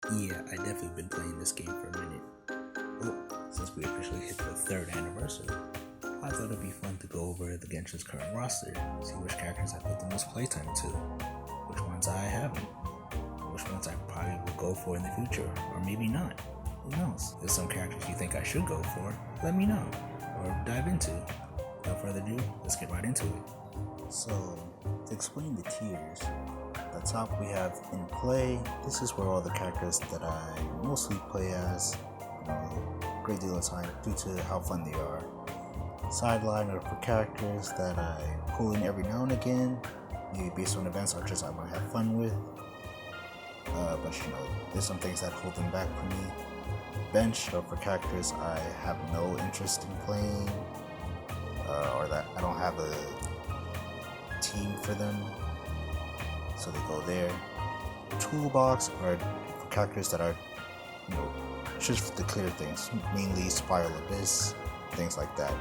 Yeah, I definitely been playing this game for a minute. Well, since we officially hit the third anniversary, I thought it'd be fun to go over the Genshin's current roster, see which characters I put the most playtime to, which ones I haven't, which ones I probably will go for in the future, or maybe not. Who knows? If some characters you think I should go for, let me know, or dive into. Without further ado, let's get right into it. So, to explain the tiers, at the top we have in play. This is where all the characters that I mostly play as, a great deal of time due to how fun they are. Sideline are for characters that I pull in every now and again, maybe based on events or just I want to have fun with. But there's some things that hold them back for me. Bench are for characters I have no interest in playing, or that I don't have a team for them, so they go there. Toolbox are for characters that are, just to clear things, mainly Spiral Abyss, things like that.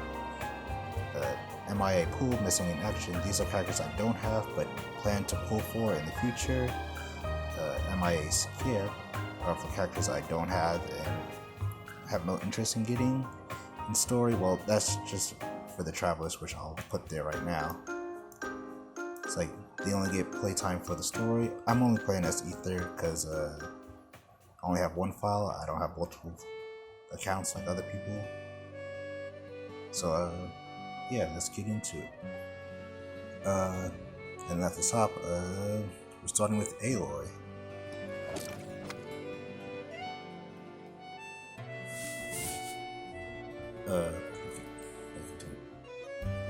MIA Pool, Missing in Action, these are characters I don't have but plan to pull for in the future. MIA Scare are for characters I don't have and have no interest in getting. In story, well, that's just for the travelers, which I'll put there right now. It's like they only get playtime for the story. I'm only playing as Ether because I only have one file. I don't have multiple accounts like other people. So yeah, let's get into it. And at the top, we're starting with Aloy.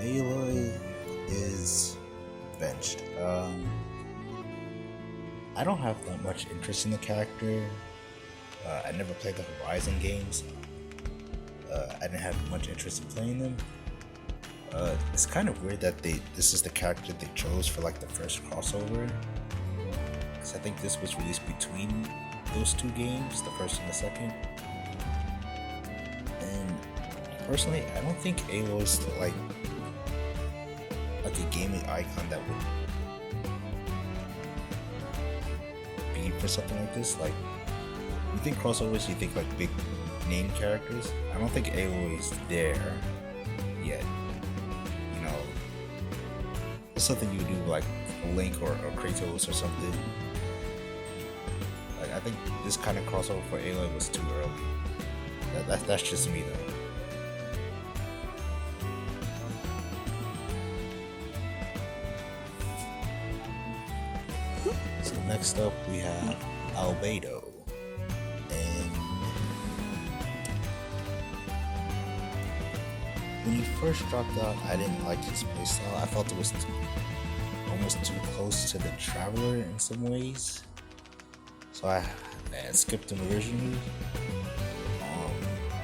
Aloy is benched. I don't have that much interest in the character. I never played the Horizon games. I didn't have much interest in playing them. It's kind of weird that this is the character they chose for like the first crossover. Because I think this was released between those two games, the first and the second. And personally, I don't think Aloy's like a gaming icon that would be for something like this. Like, you think crossovers, you think like big name characters. I don't think Aloy's there yet. It's something you do like Link or Kratos or something. Like, I think this kind of crossover for Aloy was too early. That's just me though. So next up we have Albedo. And when he first dropped out, I didn't like his playstyle. I felt it was almost too close to the Traveler in some ways. So I skipped him originally.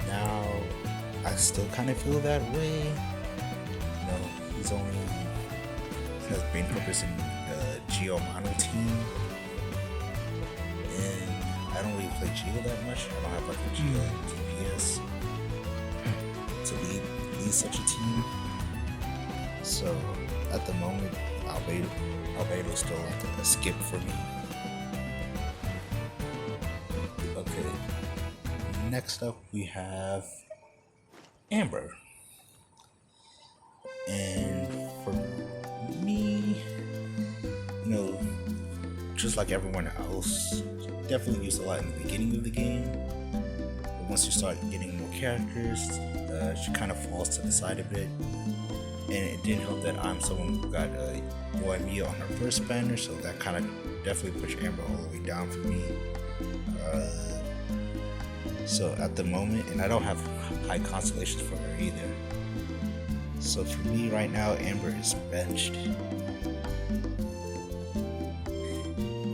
Now I still kind of feel that way. He's only has main purpose in the Geo Mono team, and I don't really play Geo that much. I don't have like a Geo DPS to lead such a team. So at the moment, Albedo is still like a skip for me. Okay. Next up we have Amber. And for me, just like everyone else, definitely used a lot in the beginning of the game. But once you start getting more characters, she kind of falls to the side a bit. And it didn't help that I'm someone who got Yoimiya on her first banner, so that kind of definitely pushed Amber all the way down for me. So at the moment, and I don't have high constellations for her either. So for me right now, Amber is benched.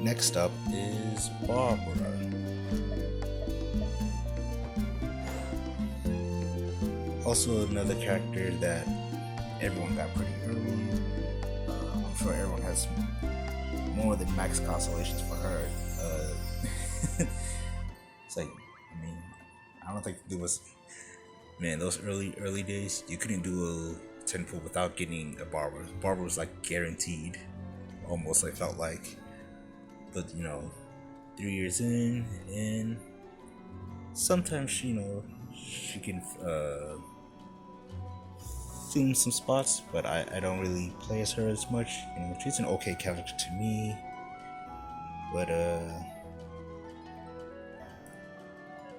Next up is Barbara. Also another character that everyone got pretty early. I'm sure everyone has more than max constellations for her. It's like, I don't think there was, those early days, you couldn't do a 10-pull without getting a Barbara. Barbara was like guaranteed, almost I felt like. But 3 years in, and sometimes she can zoom some spots, but I don't really play as her as much. She's an okay character to me, but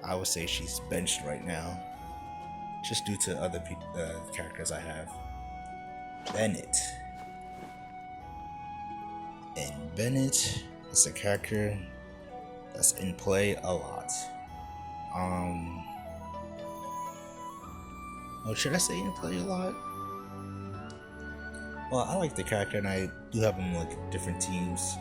I would say she's benched right now, just due to other characters I have. Bennett. And Bennett is a character that's in play a lot. Should I say in play a lot? Well, I like the character and I do have him like different teams.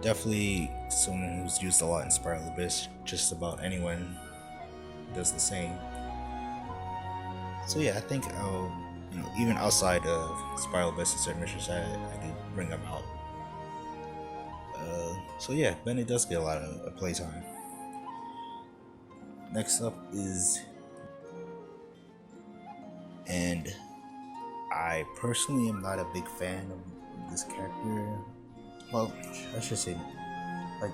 Definitely someone who's used a lot in Spiral Abyss. Just about anyone does the same. So yeah, I think I'll, even outside of Spiral Abyss and certain missions, I do bring them out. So yeah, Bennett does get a lot of playtime. Next up is, and I personally am not a big fan of this character. Well, I should say, like,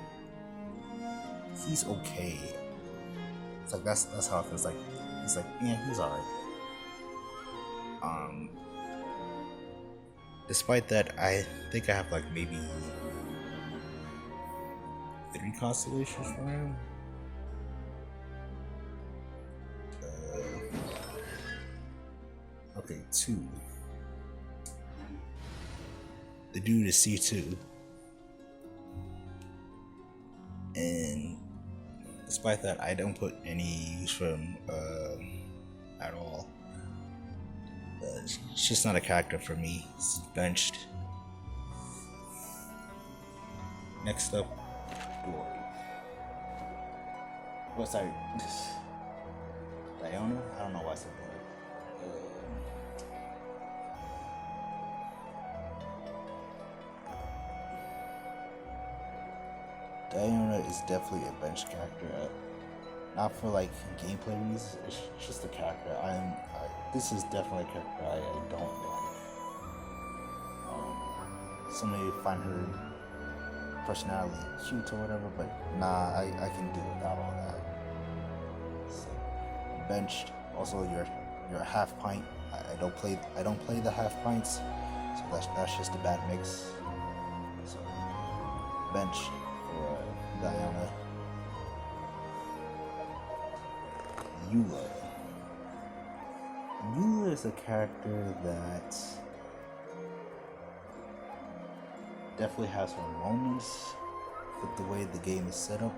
he's okay. It's like that's how it feels. Like he's like, yeah, he's alright. Despite that, I think I have like maybe 3 constellations for him. Okay, 2. The dude is C2. And despite that, I don't put any use for him at all. It's just not a character for me. He's benched. Next up, Dory. What's that? Diona? I don't know why I said that. Diona is definitely a bench character. Not for like gameplay reasons, it's just a character. This is definitely a character I don't like. Some may find her personality cute or whatever, but nah, I can do without all that. So, benched. Also, you're a half pint. I don't play the half pints, so that's just a bad mix. So, bench for Diona. Liyue. Liyue is a character that definitely has her moments with the way the game is set up.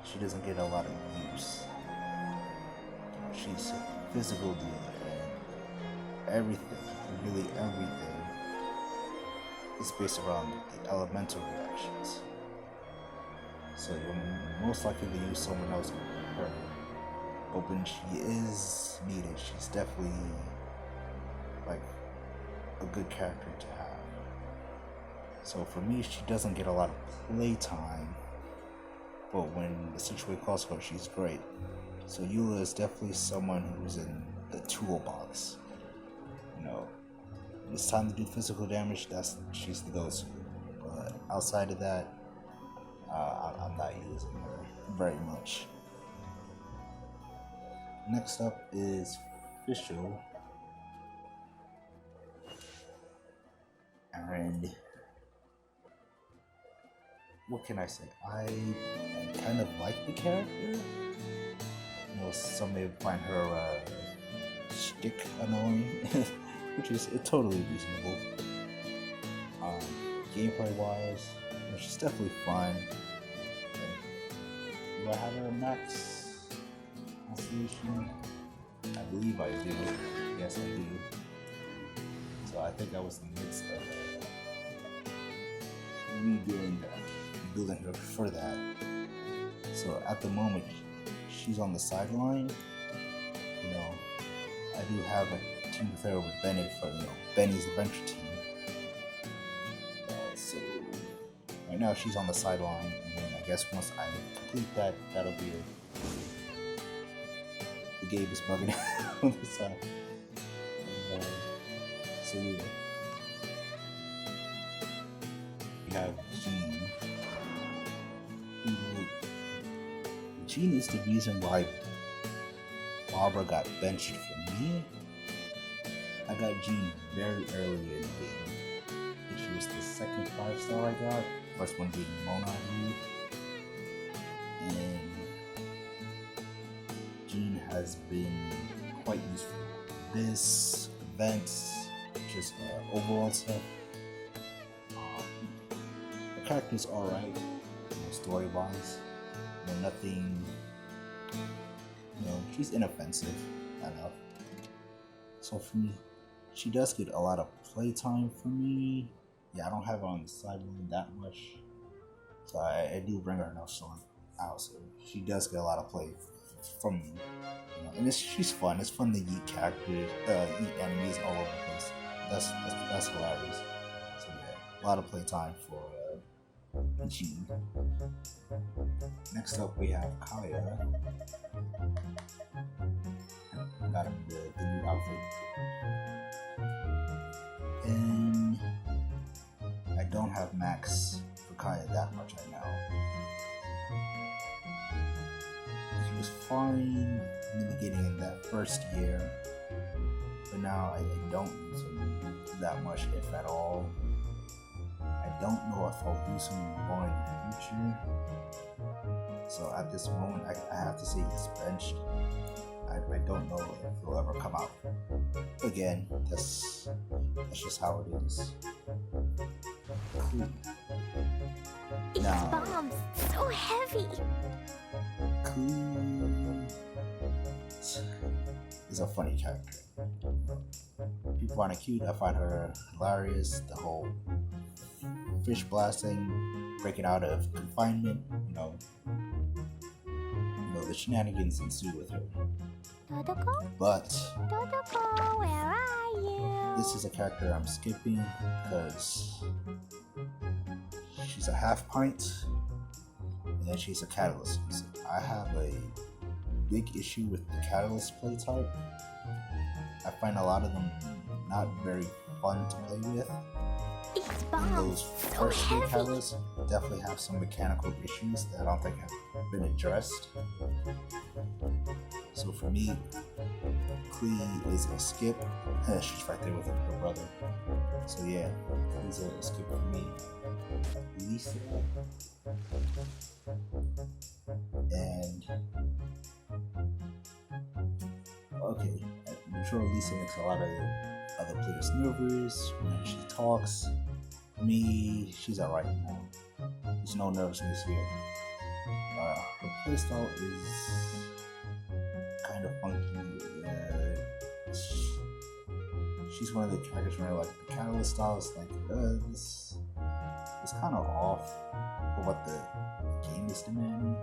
She doesn't get a lot of use. She's a physical dealer, and everything, really everything, is based around the elemental reactions. So you're most likely to use someone else with her. But when she is needed, she's definitely like a good character to have. So for me, she doesn't get a lot of playtime, but when the situation calls for her, she's great. So Liyue is definitely someone who's in the toolbox. When it's time to do physical damage, she's the go-to. But outside of that, I'm not using her very much. Next up is Fischl. And what can I say? I kind of like the character. Some may find her shtick annoying, which is totally reasonable. Gameplay wise, she's definitely fine. Do I have her max constellation? I believe I do. Yes, I do. So I think I was in the midst of building her for that. So at the moment, she's on the sideline. I do have a team to pair with Bennett for Benny's adventure team. So right now she's on the sideline, and then I guess once I complete that, that'll be it. The game is bugging out on the side. So yeah. We have Jean. Jean is the reason why Barbara got benched for me. I got Jean very early in the game. She was the second 5-star I got. First one being Mona, and Jean has been quite useful. This, events, just overall stuff. The character's alright, story-wise. Nothing. She's inoffensive enough. So for me, she does get a lot of playtime for me. Yeah, I don't have her on the sideline that much, so I do bring her enough so out. So she does get a lot of play from me, and she's fun. It's fun to eat characters, eat enemies all over the place. That's hilarious. So yeah, a lot of playtime for Jean. Next up we have Kaya. Got him the new outfit. And I don't have max for Kaya that much right now. He was fine in the beginning in that first year, but now I don't use him that much, if at all. I don't know if I'll use him more in the future. So at this moment, I have to say he's benched. I don't know if he'll ever come out again. That's just how it is. Cool. These bombs so heavy. Cool is a funny character. People find her cute. I find her hilarious. The whole fish blasting, breaking out of confinement. The shenanigans ensue with her. Dodoko? But Dodoko, where are you? This is a character I'm skipping because she's a half pint and then she's a catalyst. So I have a big issue with the catalyst play type. I find a lot of them not very fun to play with. And those first three catalysts definitely have some mechanical issues that I don't think have been addressed. So for me, Klee is a skip. She's right there with her brother. So yeah, Klee's a skip for me. Lisa. And okay, I'm sure Lisa makes a lot of other players nervous when she talks. For me, she's alright now. There's no nervousness here. Her playstyle is kind of funky. She's one of the characters where like the catalyst style is like this. It's kind of off for what the game is demanding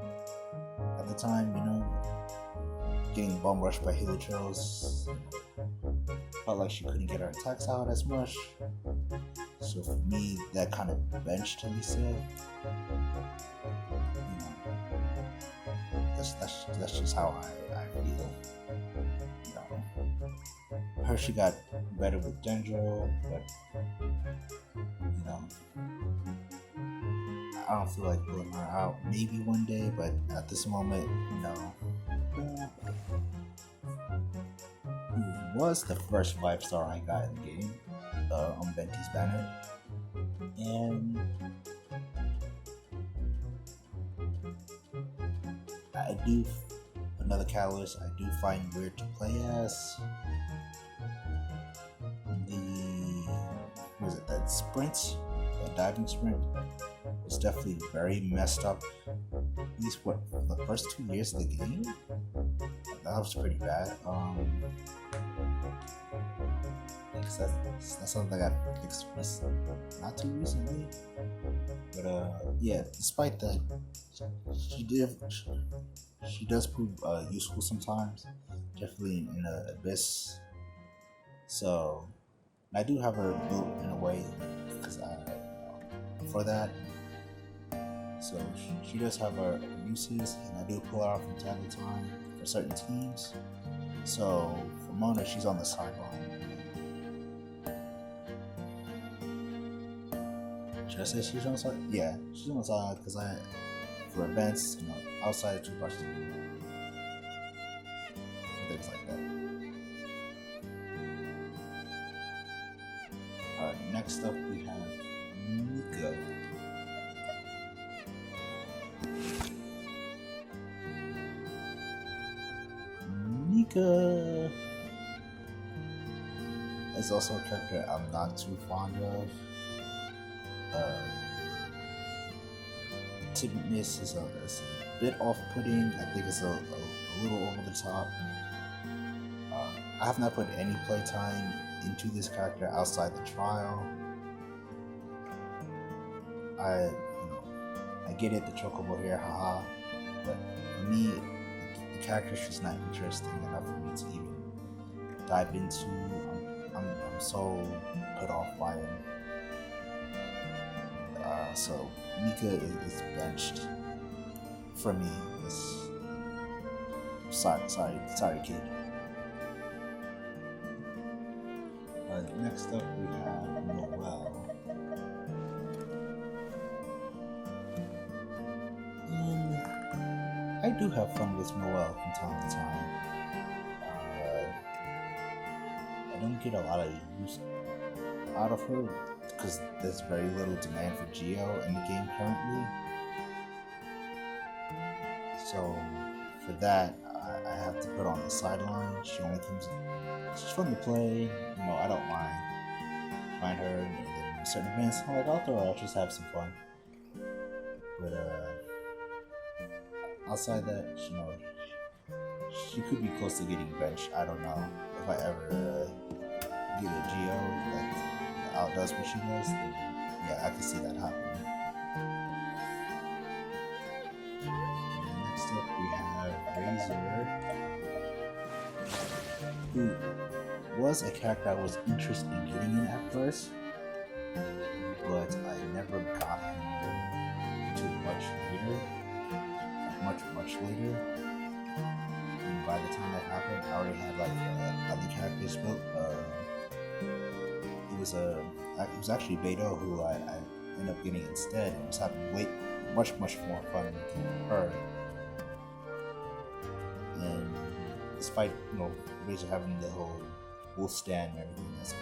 at the time. Getting bum rushed by Helios. Felt like she couldn't get her attacks out as much. So for me, that kind of benched Lisa. That's just how I feel. Hershey got better with Dendro, but I don't feel like pulling her out. Maybe one day, but at this moment, no. Who was the first 5-star I got in the game on Venti's banner, and another catalyst I do find weird to play as. That sprint, that diving sprint, was definitely very messed up. At least the first 2 years of the game, that was pretty bad. That's something that got fixed not too recently. But yeah, despite that, she does prove useful sometimes, definitely in Abyss. So I do have her built in a way because for that. So she does have her uses, and I do pull her out from time to time for certain teams. So for Mona, she's on the sideline. Should I say she's on the side? Yeah, she's on the side because for events, outside of toothbrush to things like that. Alright, next up we have Mika. Mika is also a character I'm not too fond of. Timidness is a bit off-putting. I think it's a little over the top. I have not put any playtime into this character outside the trial. I get it, the chocobo here, haha. But for me, the character's just not interesting enough for me to even dive into. I'm so put off by him. So Mika is benched for me. Sorry, kid. Next up we have Noel. I do have fun with Noel from time to time. I don't get a lot of use out of her because there's very little demand for Geo in the game currently. So for that, I have to put on the sideline. She only comes in. She's fun to play. I don't mind her. And then in certain events, I'm like, I'll throw her out, just have some fun. But outside that, she could be close to getting benched. I don't know if I ever get a Geo that outdoes what she does. Then, yeah, I can see that happening. And next up, we have Razor, who was a character I was interested in getting in at first, but I never got him until much later. And by the time that happened, I already had other characters built. It was actually Beto who I ended up getting instead, and was having much more fun with her. And despite Razor having the whole wolf stand and everything, that's cool,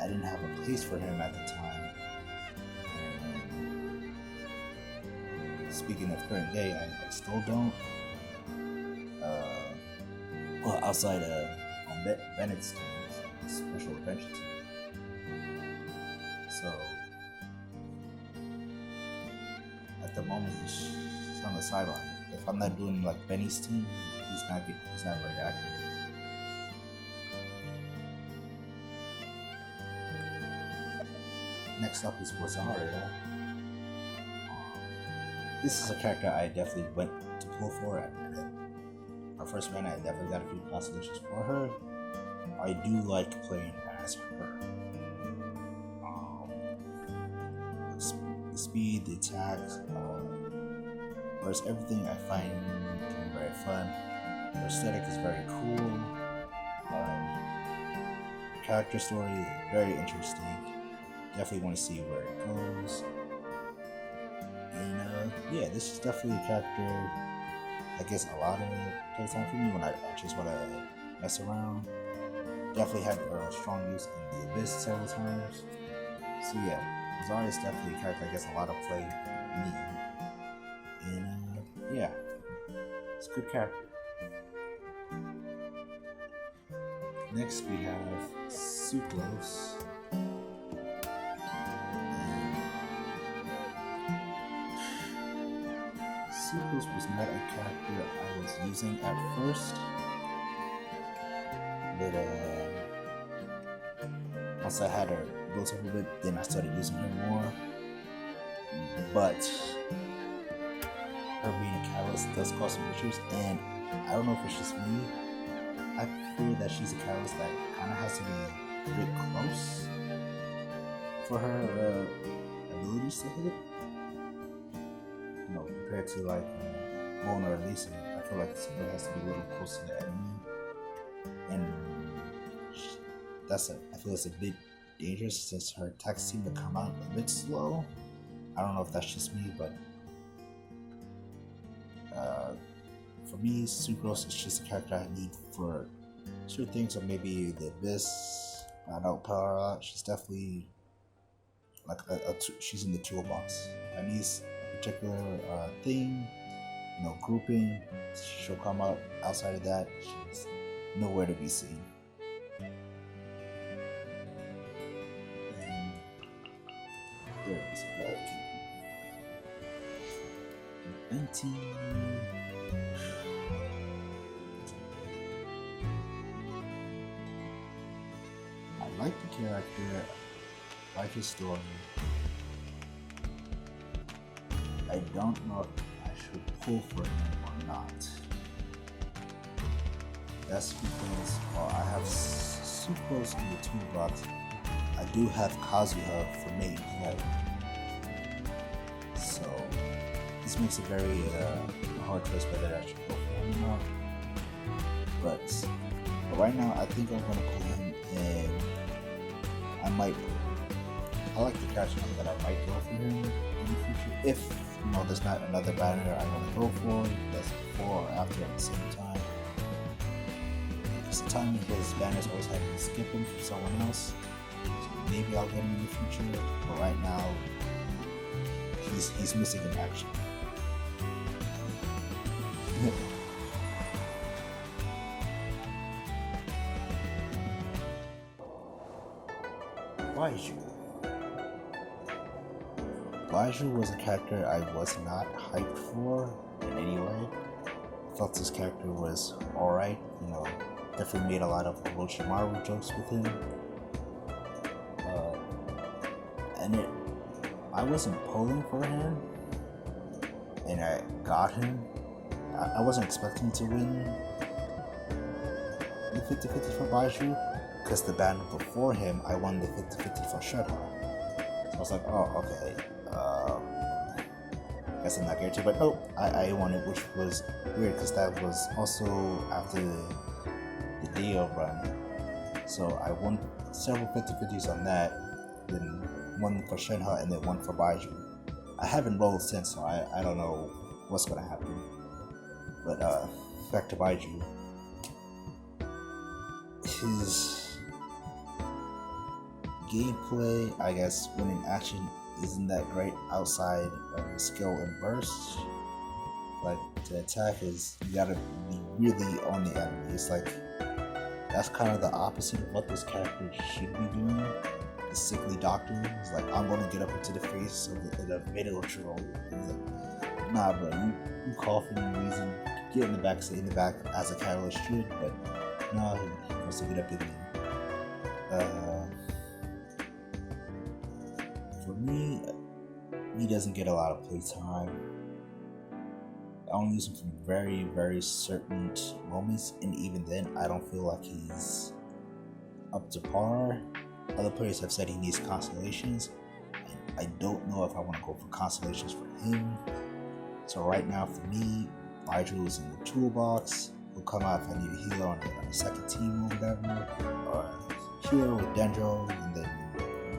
I didn't have a place for him at the time. And speaking of current day, I still don't. Well, outside of Bennett's team, special adventure team. So at the moment, he's on the sideline. If I'm not doing like Benny's team, he's not very active. Next up is Rosaria. This is a character I definitely went to pull for at our first run. I definitely got a few constellations for her. I do like playing as her. The speed, the attacks, whereas everything I find can be very fun. Her aesthetic is very cool. Character story, very interesting. Definitely want to see where it goes. And yeah, this is definitely a character that gets a lot of playtime for me when I just want to mess around. Definitely had strong use in the Abyss several times. So yeah, Rosaria is definitely a character that gets a lot of play for me. And yeah, it's a good character. Next we have Suclose. Suclose was not a character I was using at first, but once I had her built up a bit, then I started using her more. But her being a catalyst does cause some issues, and I don't know if it's just me. I fear that she's a catalyst that kind of has to be a bit close for her abilities to hit. Compared to like Mona or Lisa, I feel like it has to be a little close to the enemy, and I feel it's a bit dangerous since her attacks seem to come out a bit slow. I don't know if that's just me, but for me, Sucrose is just a character I need for certain things, or maybe the Abyss. I don't power out. She's definitely like she's in the toolbox. I need a particular thing, grouping. She'll come out. Outside of that, she's nowhere to be seen. And there is a empty. I like the character, I like his story. I don't know if I should pull for him or not. That's because I have Sucrose in the toolbox. I do have Kazuha for main play. So this makes it very hard choice whether I should go for him or not. But right now I think I'm gonna pull him, and I like the character that I might go for him in the future. If there's not another banner I want to go for that's before or after at the same time. Because sometimes his banners always have to skip him for someone else. So maybe I'll get him in the future. But right now, he's missing in action. Liyue was a character I was not hyped for in any way. I felt this character was alright, definitely made a lot of Orochimaru jokes with him. I wasn't pulling for him, and I got him. I wasn't expecting to win the 50-50 for Liyue, because the banner before him, I won the 50-50 for Shenhe. So I was like, oh, okay. I guess I'm not guaranteed, but nope, I won it, which was weird because that was also after the Dio run. So I won several 50-50s on that, then one for Shenhe and then one for Liyue. I haven't rolled since, so I don't know what's going to happen. But back to Liyue. His gameplay, I guess, when in action, isn't that great outside of his skill and burst. Like, to attack is, you gotta be really on the enemy. It's like, that's kind of the opposite of what this character should be doing. The sickly doctor is like, I'm gonna get up into the face of the middle troll. Like, nah, bro, you cough for no reason. Get in the back, stay in the back as a catalyst should, but no, he wants to get up in there. For me, he doesn't get a lot of playtime. I only use him for very, very certain moments, and even then, I don't feel like he's up to par. Other players have said he needs constellations, and I don't know if I want to go for constellations for him. So right now, for me, Liyue is in the toolbox. He'll come out if I need a healer on the second team or whatever, or heal with Dendro, and then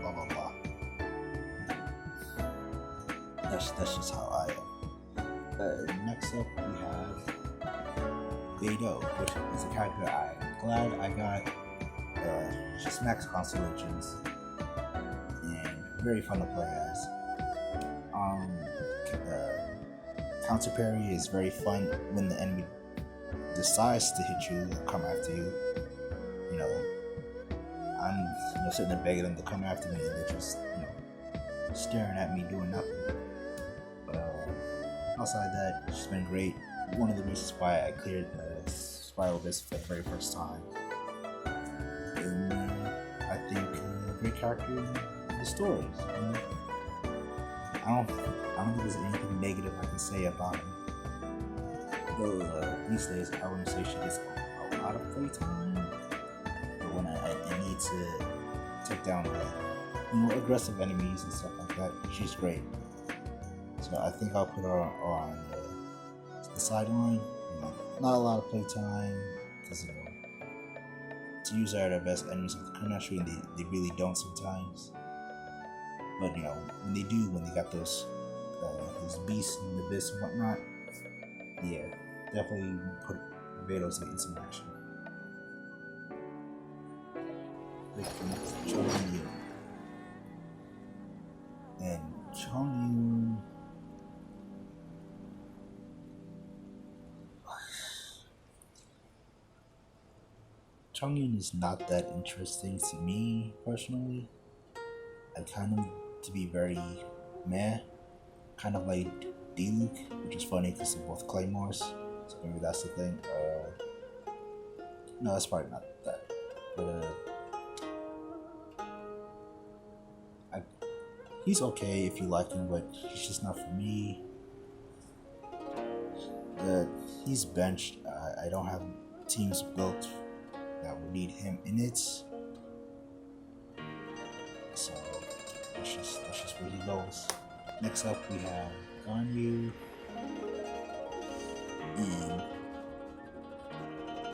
blah blah blah. That's just how I am. Next up we have Beidou, which is a character I'm glad I got. Just max constellations and very fun to play as. Counter parry is very fun when the enemy decides to hit you, come after you. I'm sitting there begging them to come after me, and they're just staring at me doing nothing. Outside that, it's been great. One of the reasons why I cleared the Spiral Abyss for the very first time. And I think a great character in the stories. I don't think there's anything negative I can say about him. Though these days, I wouldn't say she gets a lot of playtime. But when I need to take down aggressive enemies and stuff like that, she's great. So I think I'll put her on the sideline. Not a lot of playtime, because to use her at her best enemies of the country, and they really don't sometimes. But when they got those beasts in the abyss and whatnot, yeah, definitely put Vados in some action. Chongyun. And Chongyun is not that interesting to me personally. I kind of to be very meh, kind of like Diluc, which is funny because they're both claymores, so maybe that's the thing. No, that's probably not that, but he's okay if you like him, but he's just not for me. He's benched. I don't have teams built that would need him in it, so that's just where he goes. Next up, we have Ganyu, and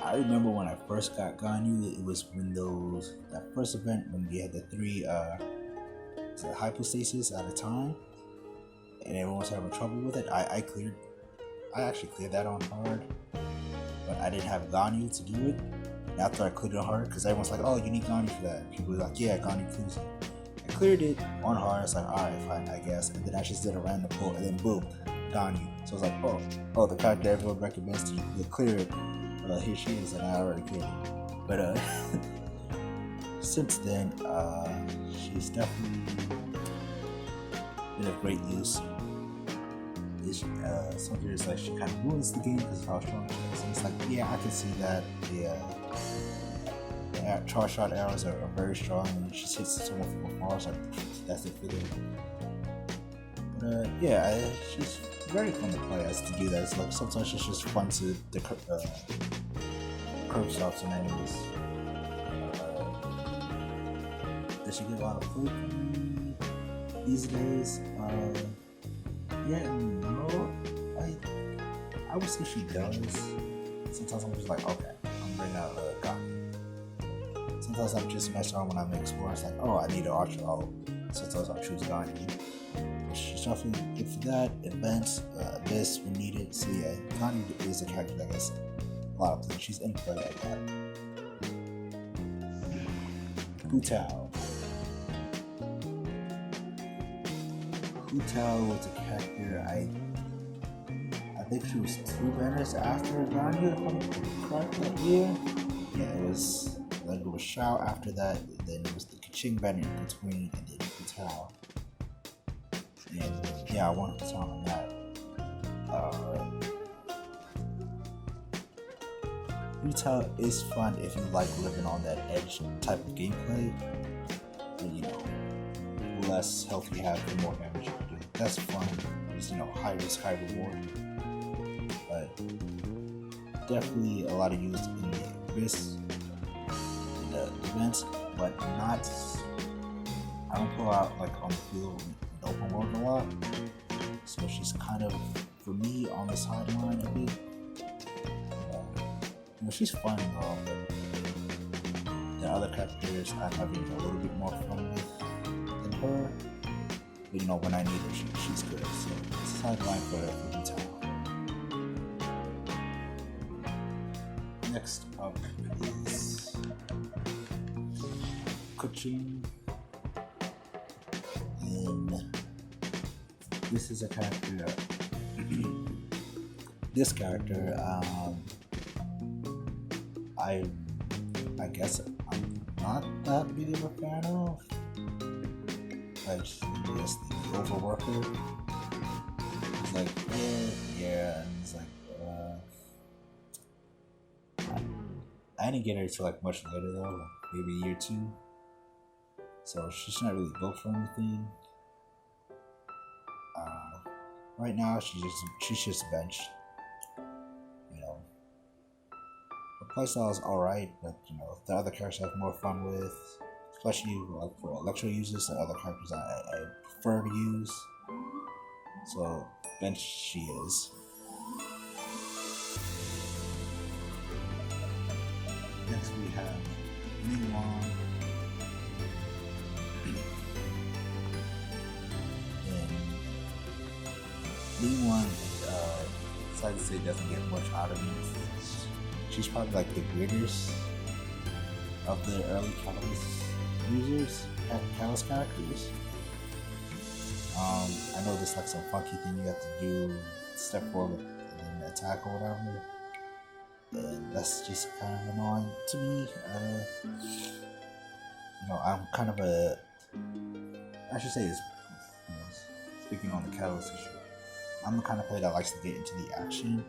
I remember when I first got Ganyu, it was when that first event when we had the 3 hypostasis at a time, and everyone was having trouble with it. I actually cleared that on hard, but I didn't have Ganyu to do it. And after I cleared it on hard, because everyone's like, "Oh, you need Ganyu for that." People were like, "Yeah, Ganyu clears it." I cleared it on hard. It's like, "Alright, fine, I guess." And then I just did a random pull, and then boom, Ganyu. So I was like, "Oh, the character everyone recommends to clear it. Here she is," and I already cleared it. But since then, she's definitely been a great use. Sometimes like she kind of ruins the game because of how strong she is. And it's like, yeah, I can see that. The charge shot arrows are very strong, and she just hits someone from afar. So that's it for them. But yeah, she's very fun to play as to do that. It's like sometimes it's just fun to the curve shots and enemies. Does she get a lot of food these days? Yeah, no. I would say she does. Sometimes I'm just like, okay, I'm bringing out a gun. Sometimes I'm just messing around when I'm exploring. It's like, oh, I need an archer. Sometimes I'll choose Ganyu. She's definitely good for that. Events, this when needed. So yeah, Ganyu is a character that gets a lot of things. She's in play like that. Hu Tao was a character I think she was 2 banners after Ganyu, if I'm correct that year. Yeah, it was Shao after that, then it was the Kaching banner in between, and then Hu Tao. And yeah, I wanted to talk on that. Hu Tao is fun if you like living on that edge type of gameplay. But, the less health you have, the more damage you can do. That's fun. It's high risk, high reward. But definitely a lot of use in the abyss, in the events, but not. I don't pull out like on the field in the open world a lot. So she's kind of, for me, on the sideline a bit. She's fun and all, but the other characters I'm having a little bit more fun with than her. But when I need her, she's good. So it's a sideline for Hu Tao. Next up is Kaching. And this is a character. This character, I guess I'm not that big of a fan of. I just the overworker. He's like, yeah, and he's like, I didn't get her till like much later though, like maybe a year or 2. So she's not really built for anything. Right now she's just benched. Her playstyle is alright, but the other characters I have more fun with, especially like for electro users, the other characters I prefer to use. So bench she is. Next we have Ningguang. And Ningguang is like to say doesn't get much out of me. She's probably like the greatest of the early Catalyst users, Catalyst characters. I know there's like some funky thing you have to do, step forward and then attack or whatever. And that's just kind of annoying to me. I'm kind of I should say this, speaking on the Catalyst issue, I'm the kind of player that likes to get into the action,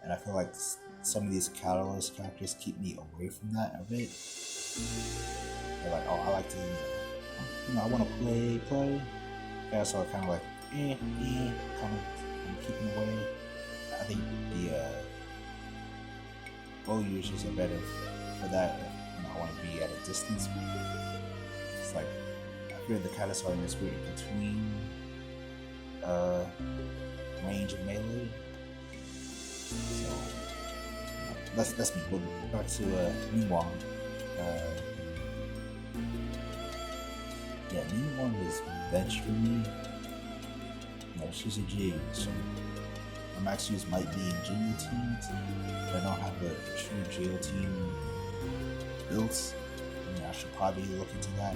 and I feel like some of these Catalyst characters keep me away from that a bit. They're like, oh, I like to, I want to play. Yeah, so kind of like, kind of keeping away. I think the bow users are better for that. I want to be at a distance. It's like I feel the Catalyst are in this weird between range and melee. So that's me. We'll go back to Ningguang. Ningguang is bench for me. She's a G, so my max use might be in Geo teams, but I don't have a true Geo team built. I should probably look into that.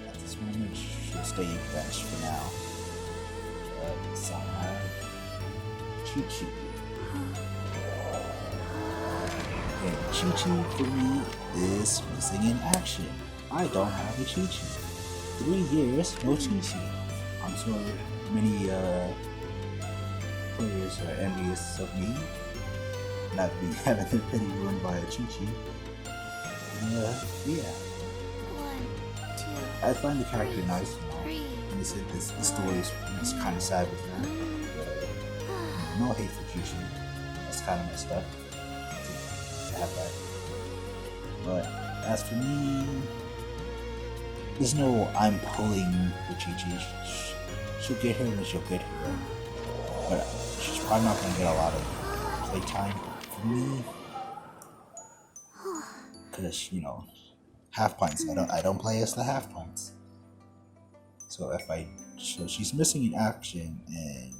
At this moment, should stay bench for now. Chi-Chi. And Chi-Chi for me is missing in action. I don't have a Chi-Chi. 3 years, no Chi-Chi. I'm sure many players are envious of me not be having their penny run by a Chi-Chi. I find the character nice and they said this story is kind of sad with her. No hate for Chi-Chi. That's kind of messed up to have that. But as for me, there's no I'm pulling for Chi-Chi. She'll get her when she'll get her. But she's probably not going to get a lot of playtime for me. Because, half pints. I don't play as the half pints. So she's missing in action, and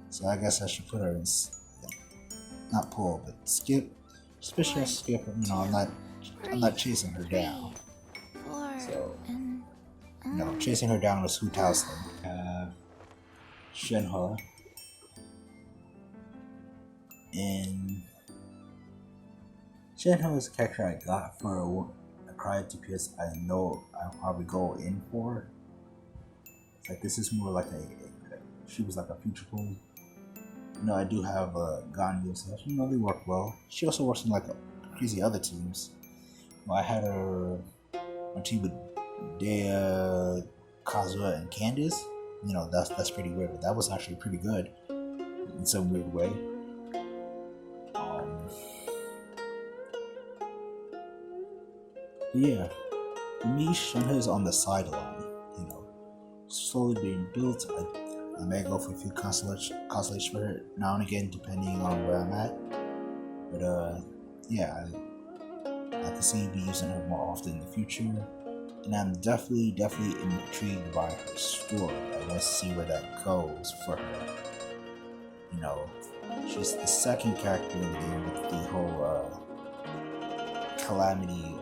so I guess I should put her in, not pull, but skip. Especially skip. I'm not chasing her down. So, chasing her down was Hu Taoisling. Shenhe. And Shenhe is a character I got for a cryo DPS I know I'll probably go in for. It's like this is more like she was like a future queen. I do have Ganyu and stuff. They work well. She also works in like crazy other teams. I had her on team with Dea, Kazuha, and Candace. That's pretty weird, but that was actually pretty good in some weird way. Yeah, for me, Shenhe is on the sideline. Slowly being built. I may go for a few constellations for her now and again, depending on where I'm at. But I can see me using her more often in the future. And I'm definitely intrigued by her story. I want to see where that goes for her. She's the second character in the game with the whole calamity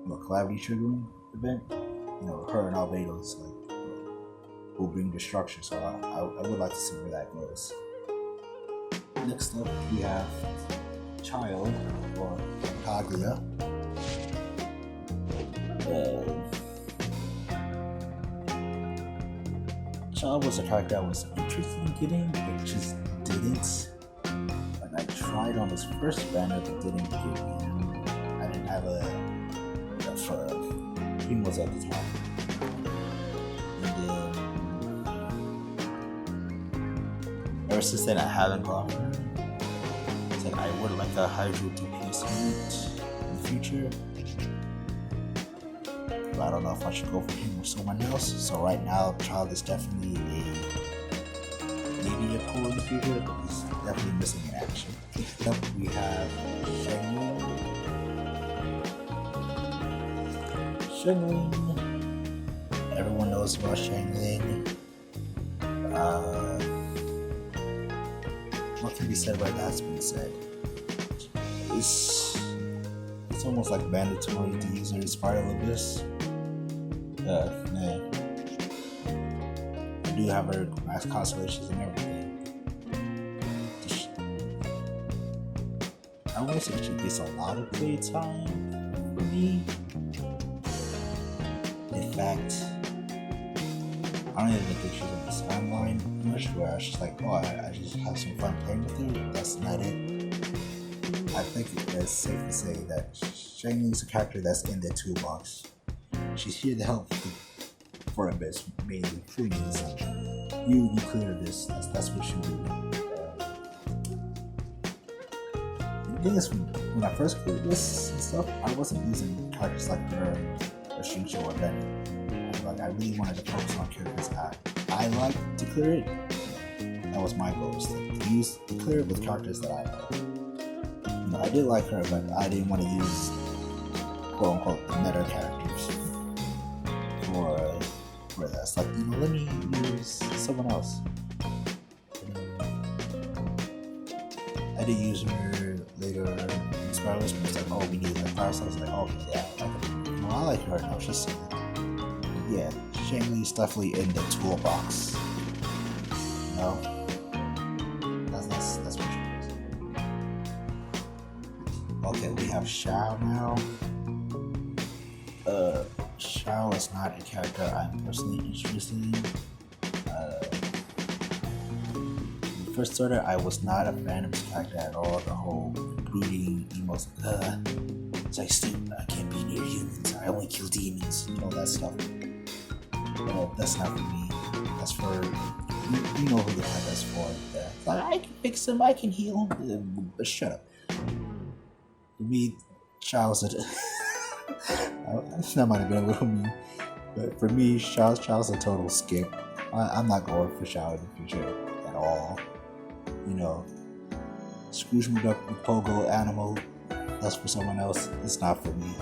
triggering event. Her and Albedo's will bring destruction. So I would like to see where that goes. Next up, we have Child or Taglia. Child was a character I was interested in getting, but just didn't. I tried on his first banner, but didn't get him. I didn't have enough promos at the time. And then, ever since then, I haven't gone for him. It's like I would like a Hydro DPS unit in the future. I don't know if I should go for him or someone else. So right now, Child is definitely maybe a pull in the future, but he's definitely missing in action. Next up, we have Shengling. Everyone knows about Shengling. What can be said about that's been said? It's almost like mandatory to use her Spiral Abyss. Man. I do have her max constellations and everything. I won't say she gets a lot of playtime for me. In fact, I don't even think she's on the sideline much, where I was just like, oh, I just have some fun playing with her. That's not it. I think it's safe to say that Shang is a character that's in the toolbox. She's here to help for a bit, mainly for me. You clear this. That's what you do. The thing is, when I first cleared this and stuff, I wasn't using characters like her or Shincho or Benny. Like, I really wanted to focus on characters I like to clear it. That was my goal, was to clear it with characters that I like. You know, I did like her, but I didn't want to use quote unquote meta characters for that. It's like, you know, let me use someone else. I did use her later in Spirals, but it's like, oh, we need like Parasite. I was like, oh, yeah, I like her. No, she's silly. Yeah, Shang-Li's definitely in the toolbox. You know? That's what she is. Okay, we have Xiao now. Xiao is not a character I'm personally interested in. When we first started, I was not a fan of this character at all. The whole brooding, emos, it's like, stupid, I can't be near humans. I only kill demons, and all that stuff. That's not for me. That's for you know who the heck that's for. Like, I can fix him. I can heal him. Shut up. For me, Xiao's that might have been a little mean, but for me, Xiao's a total skip. I'm not going for Xiao in the future at all. You know, Scrooge McDuck, Pogo, Animal. That's for someone else. It's not for me.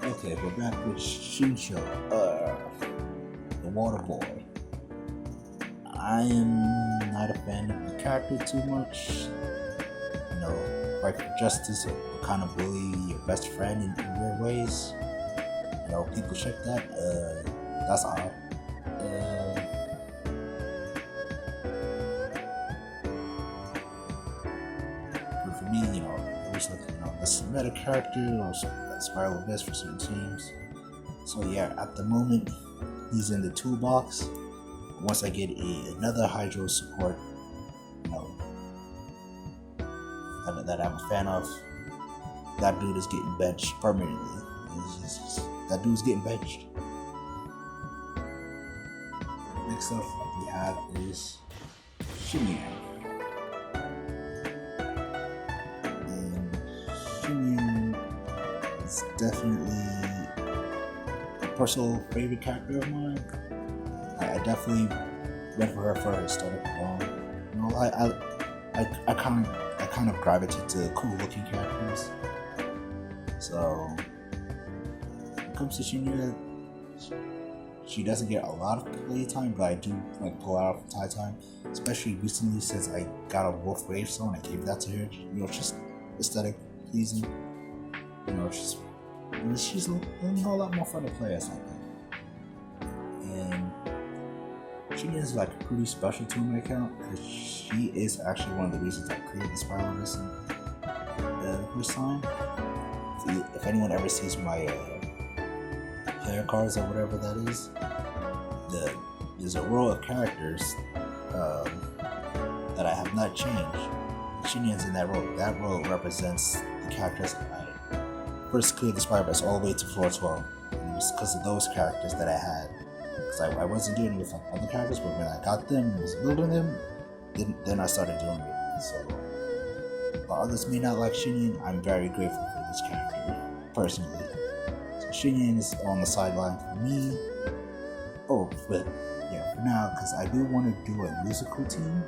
Okay, we're back with Shincho, the Water Boy. I am not a fan of the character too much. You know, fight for justice, kind of bully your best friend in weird ways. You know, people check that. That's odd. But for me, you know, it was like, you know, this meta character or Spiral Abyss for certain teams. So yeah, at the moment, he's in the toolbox. Once I get another Hydro support, you know, that I'm a fan of, that dude is getting benched permanently. That dude's getting benched. Next up we have is Xinyan. And Xinyan is definitely a personal favorite character of mine. I definitely went for her for her aesthetic alone. You know, I kind of gravitate to cool looking characters. So when it comes to Xinyan, she doesn't get a lot of playtime, but I do like pull out from time to time. Especially recently, since I got a Wolf Gravestone, I gave that to her. You know, just aesthetic pleasing. You know, she's a lot more fun to play as like that. And Xinyan is like pretty special to my account because she is actually one of the reasons I created the Spiral Abyss the first time. If anyone ever sees my player cards or whatever that is, there's a row of characters that I have not changed. Xinyan's in that row. That row represents the characters I first cleared the Spiral Abyss all the way to floor 12. And it was because of those characters that I had. Because I wasn't doing it with like other characters, but when I got them and was building them, then I started doing it. So while others may not like Xinyan, I'm very grateful for this character, personally. So Xinyan is on the sideline for me. Oh, but yeah, for now, because I do want to do a musical team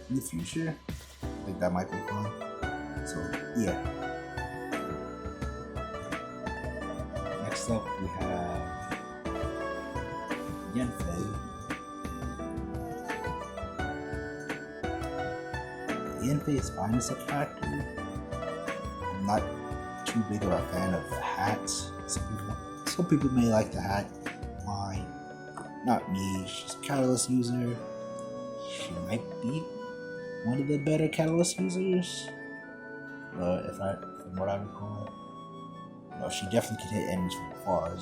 in the future. I think that might be fun. So yeah. Next up we have Yanfei, Yanfei is fine as a character. I'm not too big of a fan of the hats. Some people may like the hat. Fine. Not me. She's a Catalyst user. She might be one of the better Catalyst users. From what I recall. No, she definitely can hit enemies from far.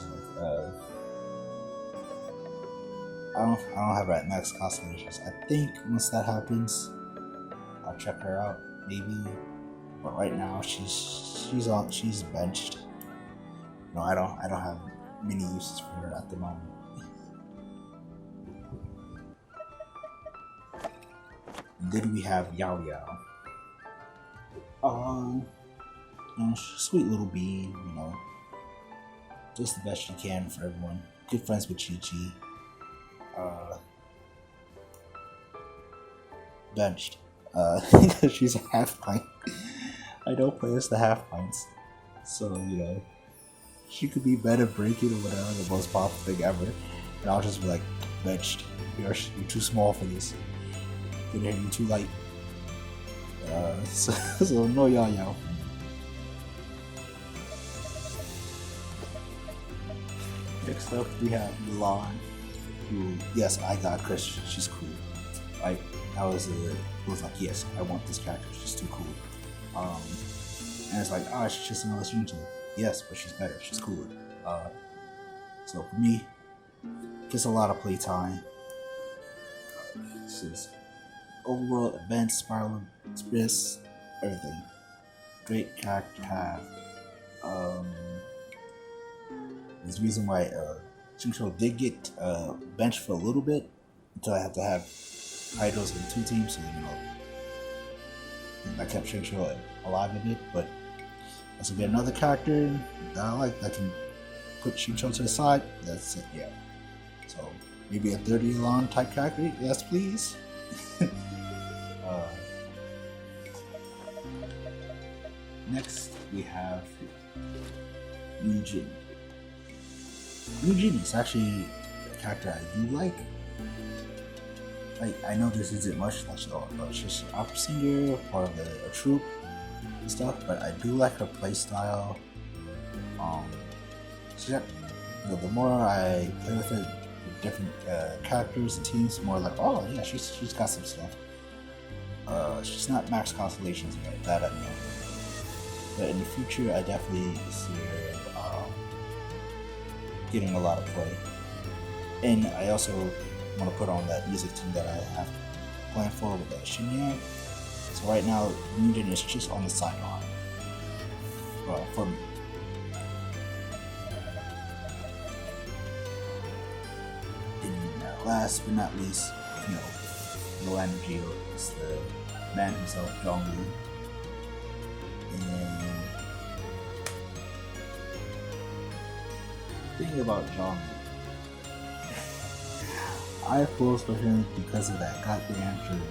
I don't have her at max constellations. I think once that happens, I'll check her out maybe. But right now she's benched. No, I don't have many uses for her at the moment. And then we have Yao Yao. Sweet little bee, just the best she can for everyone. Good friends with Chi-Chi. Benched. Because she's a half pint. I don't play as the half pints. So, she could be better breaking or whatever, the most powerful thing ever. And I'll just be like, benched. You're too small for this. You're too light. So no Yao Yao. Next up, we have Milan, who, yes, I got Chris. She's cool. I was like, yes, I want this character. She's too cool. And it's like, she's just another student. Yes, but she's better. She's cooler. So for me, just a lot of playtime. This is overall events, spiral, express, everything. Great character to have. There's a reason why Shincho did get benched for a little bit until I had to have Hydros in 2 teams, so I kept Shincho alive a bit. But that's gonna be another character that I like that can put Shincho to the side. That's it, yeah. So maybe a 30-long type character, yes please. Next we have Yujin. Yujin is actually a character I do like. I know this isn't much, it's just an opera singer, part of a troupe and stuff, but I do like her playstyle. The more I play with her, with different characters and teams, the more like, oh yeah, she's got some stuff. She's not max constellations yet, that I know. But in the future, I definitely see her getting a lot of play. And I also want to put on that music team that I have planned for with Shinya. So right now, Yujin is just on the sideline. For me. And last but not least, low energy is the man himself, Zhongli. And the thing about Zhongli, I froze for him because of that goddamn dream.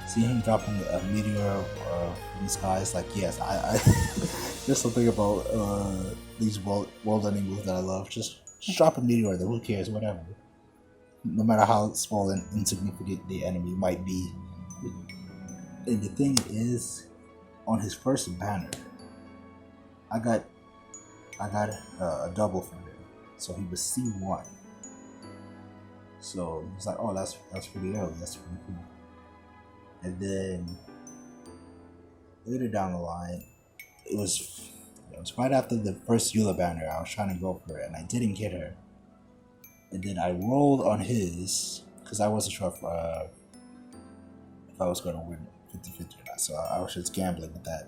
Seeing him dropping a meteor from the skies, like, yes, I there's something about these world-ending moves that I love. Just drop a meteor, then who cares, whatever. No matter how small and insignificant the enemy might be. And the thing is, on his first banner, I got a double from him. So he was C1. So he was like, oh, that's pretty early, that's pretty cool. And then later down the line, it was right after the first Eula banner. I was trying to go for it, and I didn't get her. And then I rolled on his because I wasn't sure if I was going to win 50-50 or not. So I was just gambling with that.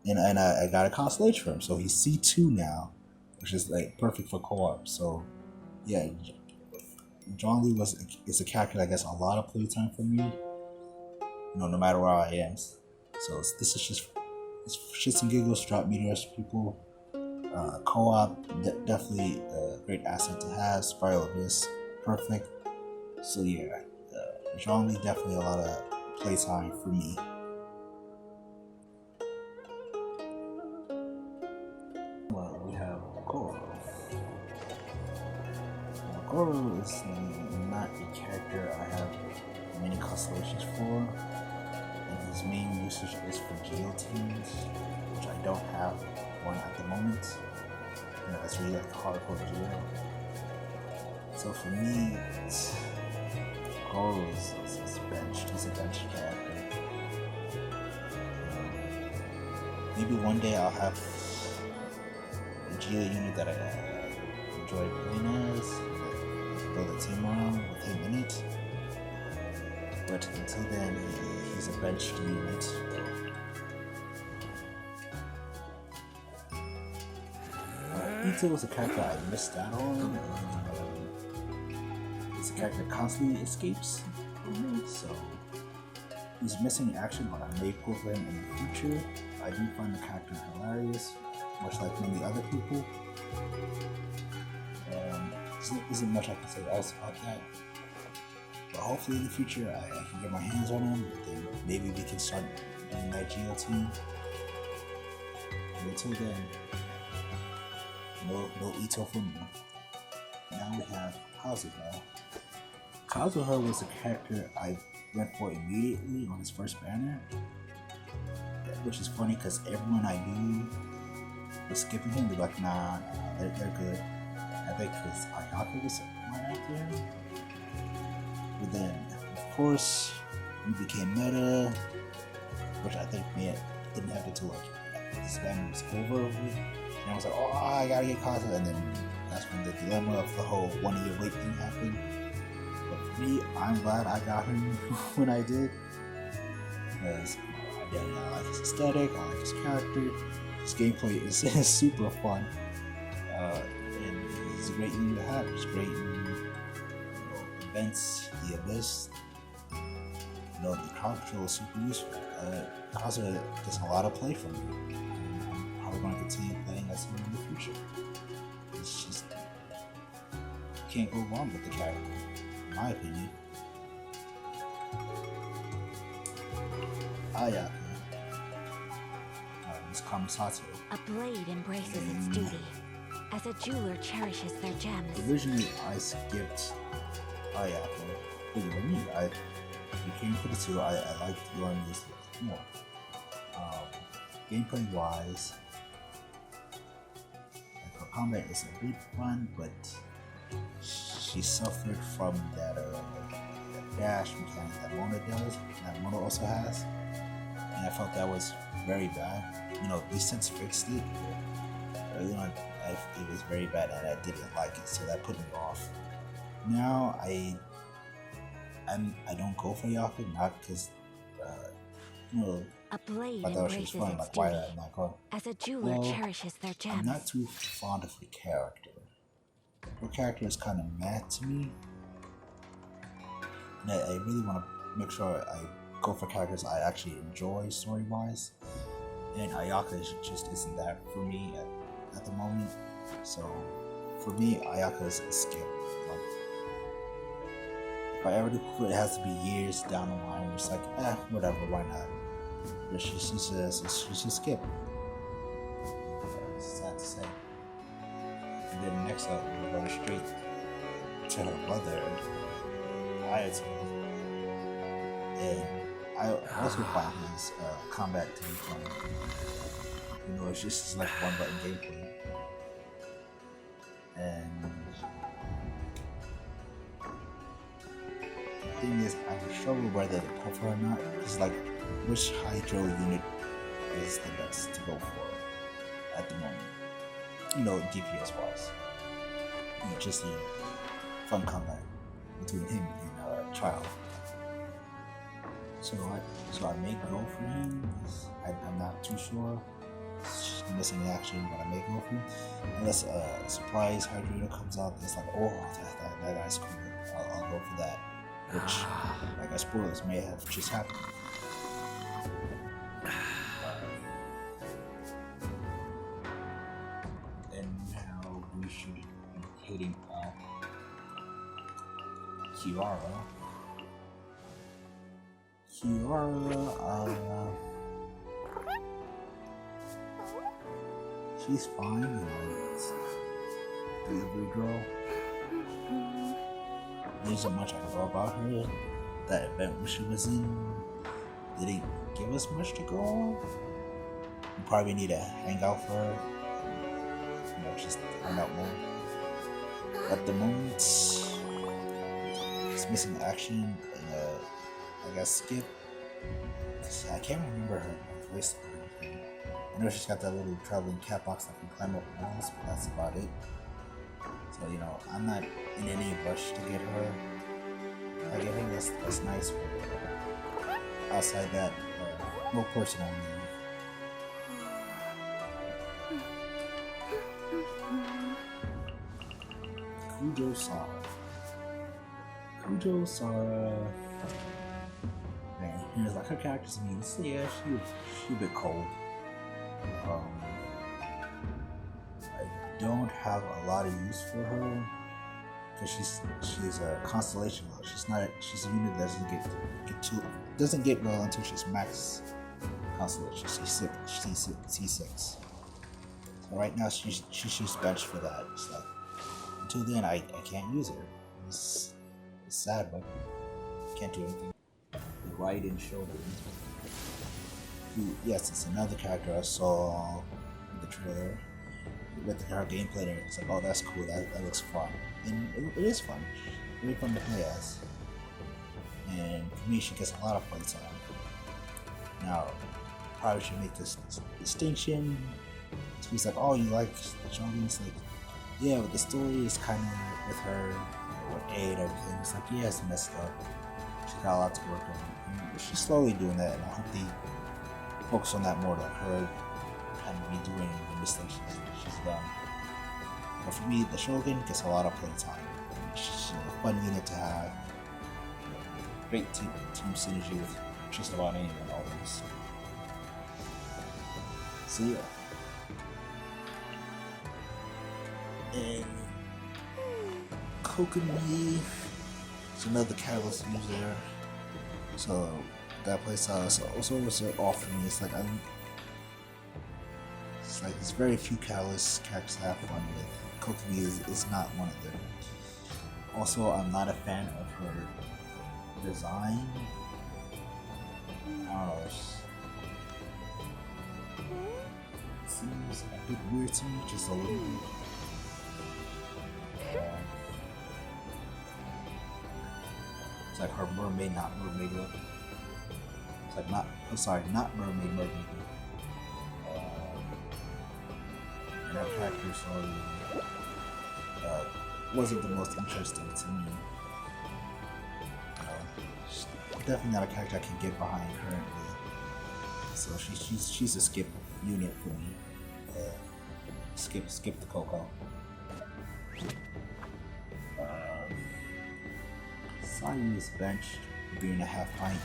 And I got a constellation for him. So he's C2 now, which is like perfect for co-op. So yeah, Zhongli is a character that gets a lot of playtime for me. No matter where I am. So this is just shits and giggles, drop meteors for people. Co-op, definitely a great asset to have. Spiral Abyss, perfect. So yeah, Zhongli definitely a lot of playtime for me. Well, we have Koro. Goro is not a character I have many constellations for, and his main usage is for geo teams, which I don't have one at the moment. You know, it's really like hardcore geo. So for me, Goro is benched. He's a bench character. Maybe one day I'll have a geo unit that I enjoy playing as, build a team around with him in it. But until then, he's a benched unit. Ito was a character I missed out on. It's a character that constantly escapes, so he's missing action, but I may pull for him in the future. I do find the character hilarious, much like many other people. Isn't much I can say else about that. But hopefully in the future I can get my hands on him, and then maybe we can start doing that GL team. And until then, no Ito for me. Now we have Kazuha. Kazuha was the character I went for immediately on his first banner, which is funny because everyone I knew was skipping him. They're like, nah, they're good. I think because Ayaka was right after him. But then, of course, we became meta, which I think didn't happen until like this banner was over with. And I was like, oh, I gotta get Kazuha. And then that's when the dilemma of the whole 1 year wait thing happened. But for me, I'm glad I got him when I did. Because I like his aesthetic, I like his character, his gameplay is super fun. And he's a great unit to have. He's great in events, the Abyss. The crowd control is super useful. Kazuha does a lot of play for me. I'm probably going to continue playing as him in the future. It's just, you can't go wrong with the character, in my opinion. Ayaka. Miss Kamisato. A blade embraces its duty, as a jeweler cherishes their gems. Originally, I skipped Ayaka. Because for me, you came for the two, I liked Yorimi's more. Gameplay wise, like her combat is a bit fun, but she suffered from that dash mechanic that Mona does, that Mona also has. And I felt that was very bad. At least since fixed it, early on, it was very bad and I didn't like it, so that put me off. Now I don't go for Yaku, not because a blade I thought she was embraces fun. its Like, why duty, am I not going? as a jeweler cherishes their gems. I'm not too fond of the character. Her character is kind of mad to me. And I really want to make sure I go for characters I actually enjoy story-wise. And Ayaka just isn't that for me at the moment. So for me, Ayaka is a skip. Like, if I ever do it, has to be years down the line. It's like, whatever, why not? But she's a skip. It's sad to say. And then next up, we're going straight to her brother, Ayato. And I also find his combat to be funny. It's just like one button gameplay. And the thing is, I struggle whether to go for or not. It's like, which Hydro unit is the best to go for at the moment? DPS wise. Just the fun combat between him and Child. So I may go for him. I'm not too sure. She's missing action, but I may go for him. Unless a surprise Hydra comes out, it's like, oh, that guy's cool. I'll go for that. Which, like I spoilers, may have just happened. And now we should be hitting up Kiara. She's fine, it's delivery girl. there isn't much I know about her. That event when she was in didn't give us much to go on. We probably need to hang out for her. You know, just find out more. At the moment, it's missing action and I got skip. I can't remember her voice or anything. I know she's got that little traveling cat box that can climb up walls, but that's about it. So, you know, I'm not in any rush to get her. I get her, that's nice, but outside that, no personal need. Kujo-Sara. Man, here's like her character's mean. So yeah, she a bit cold. I don't have a lot of use for her because she's a constellation. She's a unit that doesn't get well until she's max constellation. She's C6. So right now she's benched for that. It's like until then I can't use her. It's sad, but can't do anything. Right in shoulder. Yes, it's another character I saw in the trailer with her gameplay there. It's like, oh, that's cool. That looks fun, and it is fun. Really fun to play as. And for me, she gets a lot of playtime. Now, probably should make this distinction. So he's like, oh, you like the shonen? It's like, yeah, but the story is kind of with her, with A and everything. It's like, yeah, it's messed up. She's got a lot to work on. And she's slowly doing that, and I hope they focus on that more, like her kind of redoing the mistakes she's done. But for me, the Shogun gets a lot of playtime. She's a fun unit to have. Great team synergy with just about anyone always. So yeah. And Kokomi is another catalyst user. So that place also was off for me. It's like it's very few catalyst characters to have fun with. Kokomi is not one of them. Also, I'm not a fan of her design. I don't know. It seems a bit weird to me, just a little bit. It's like her mermaid, not mermaid look. It's like not mermaid look. And her character story wasn't the most interesting to me. Definitely not a character I can get behind currently. So she's a skip unit for me. Skip the Coco. Sayu is benched for being a half pint.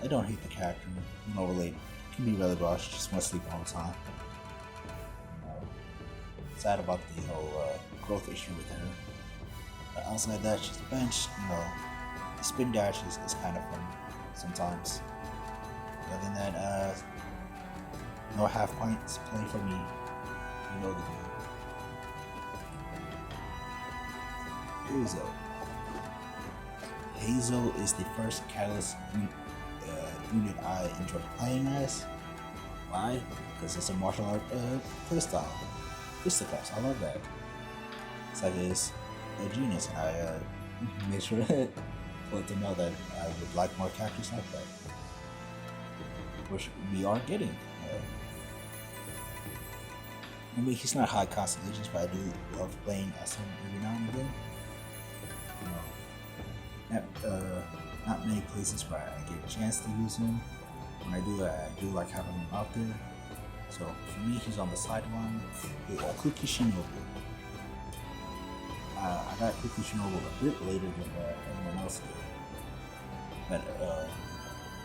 I don't hate the character. No related. Can be really raw. She just wants to sleep all the time. Sad about the growth issue with her. But outside that, she's benched. The spin dash is kind of fun sometimes. Other than that, no half pints play for me. You know the deal. Hazel is the first Catalyst unit I enjoy playing as. Why? Because it's a martial art playstyle. Fisticuffs, I love that. It's like it's a genius, and I made sure to let them know that I would like more characters like that. Which we are getting. I mean, he's not high constellations, but I do love playing as him every now and again. Not many places where I get a chance to use him. When I do like having him out there. So for me, he's on the sideline with Kuki Shinobu. I got Kuki Shinobu a bit later than everyone else did. But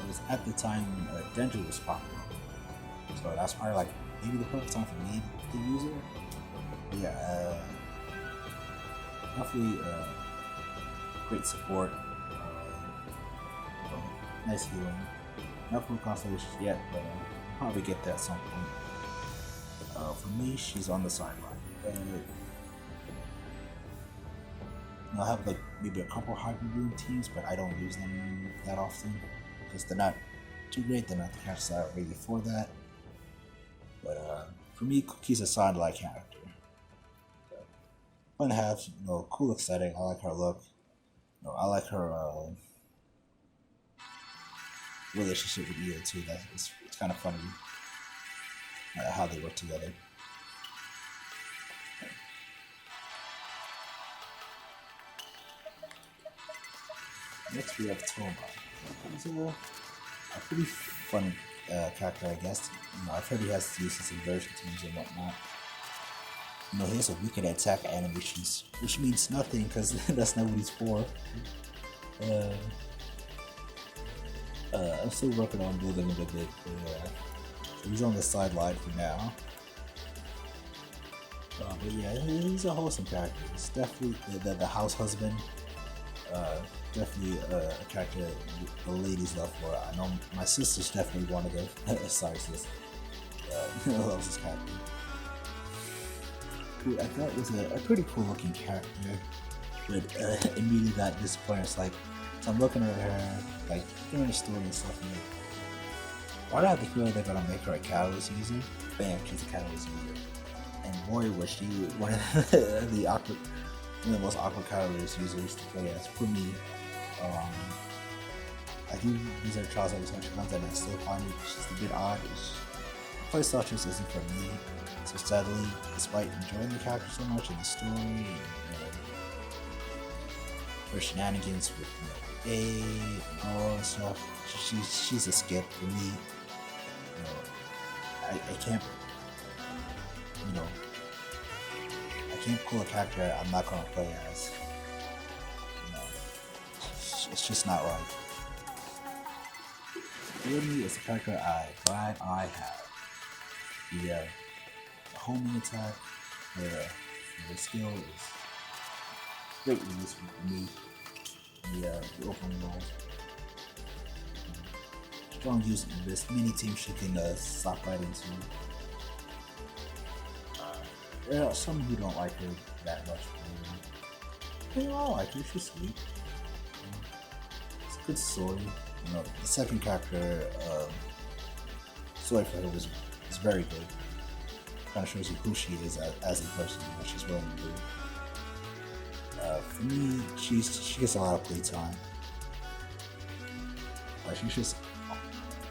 it was at the time when Denji was popular. So that's probably like maybe the perfect time for me to use it. But yeah, definitely great support. Nice healing. Not full constellations yet, but I'll probably get that at some point. For me, she's on the sideline. I have like maybe a couple hybrid room teams, but I don't use them that often because they're not too great. They're not the characters that are ready for that. But for me, Cookie's a sideline character. Fun to have, cool aesthetic. I like her look. I like her relationship with Liyue too. It's kind of funny how they work together. Next we have Toma. He's a pretty fun character, I guess. I've heard he has uses inversion teams and whatnot. He has a wicked attack animations, which means nothing because that's not what he's for. I'm still working on building him a bit. So he's on the sideline for now. But yeah, he's a wholesome character. He's definitely the house husband. Definitely a character the ladies love for. I know my sisters definitely want to go. Sorry, sis. Loves this character. I thought it was a pretty cool looking character, but immediately got disappointed. It's like, so I'm looking at her, like, during the story and stuff, and like, why do I have the feeling they're gonna make her a catalyst user? Bam, she's a catalyst user. And boy, was she one of the most awkward catalyst users to play as for me. I think these are trials every time she comes in, and I still find it just a bit odd. Playstyle just isn't for me. So sadly, despite enjoying the character so much and the story, and her shenanigans with A and all that stuff, she's a skip for me. I can't, I can't pull a character I'm not gonna play as. It's just not right. Literally, it's a character I have. The homing attack, the skill is greatly useful for me. The open world. Strong use in this mini team she can stop right into. There are some who don't like her that much. But I like her, she's sweet. It's a good story. The second character, story for her was very good. Kind of shows you who she is as a person and what she's willing to do. For me, she gets a lot of playtime. Like, she's just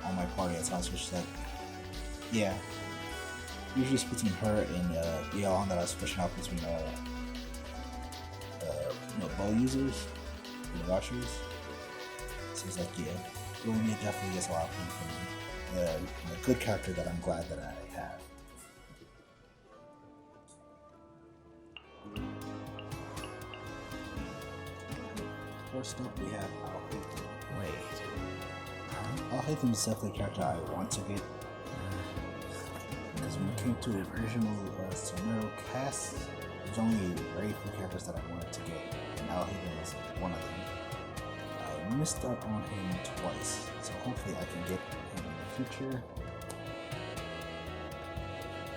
on my party at times, where she's like, yeah. Usually it's between her and the one that I was pushing out between bow users and rushers. So it's like, yeah, Liyue definitely gets a lot of fun for me. A good character that I'm glad that I have. First up, we have Alhaitham. Alhaitham is definitely a character I want to get. Because when it came to the original Sumeru cast, there's only very few characters that I wanted to get, and Alhaitham was one of them. I missed out on him twice, so hopefully I can get him in the future.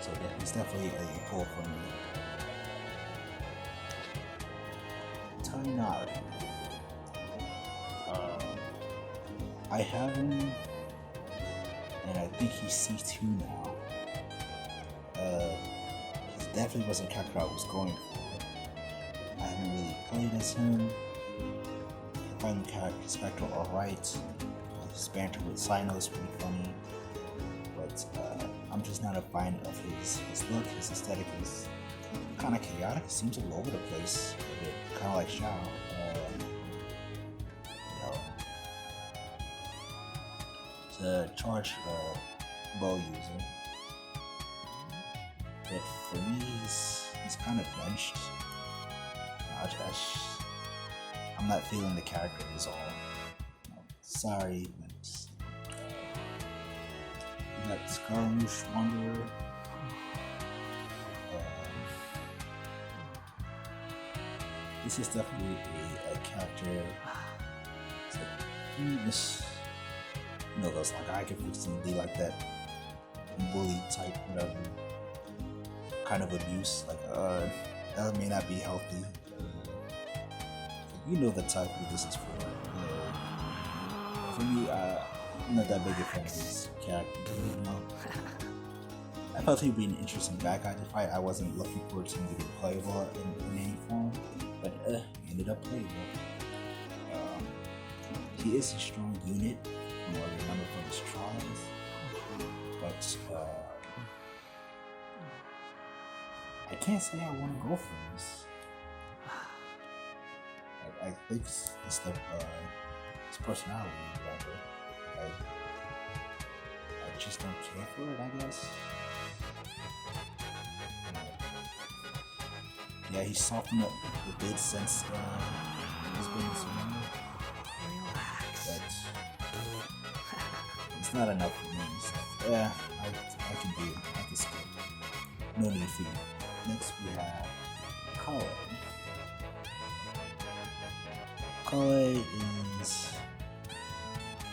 So yeah, he's definitely a pull for me. Tighnari. I have him, and I think he's C2 now. He definitely wasn't a character I was going for. I haven't really played as him. I find the character Spectral alright. His banter with Sino is pretty funny. But I'm just not a fan of his look. His aesthetic is kind of chaotic. It seems all over the place. Kind of like Shao. He's a charged bow user. But for me, he's kind of benched. I'm not feeling the character is all. Sorry, but we got Scaramouche Wanderer. This is definitely a character. It's like, this, those like I can fix and be like that bully type, whatever kind of abuse. Like, that may not be healthy. you know the type of this is for. For me, I'm not that big a fan of his character. You know, I felt he'd be an interesting bad guy to fight. I wasn't looking forward to him to be playable in any form, but he ended up playable. He is a strong unit, from what I remember from his trials, but I can't say I want to go for this. I think it's the his personality, whatever. I just don't care for it, I guess. Yeah, he's softened up a bit since he's been in Sumeru. But it's not enough for me. So, yeah, I can do it. I can skip. No need for you. Next we have Kale. Kale is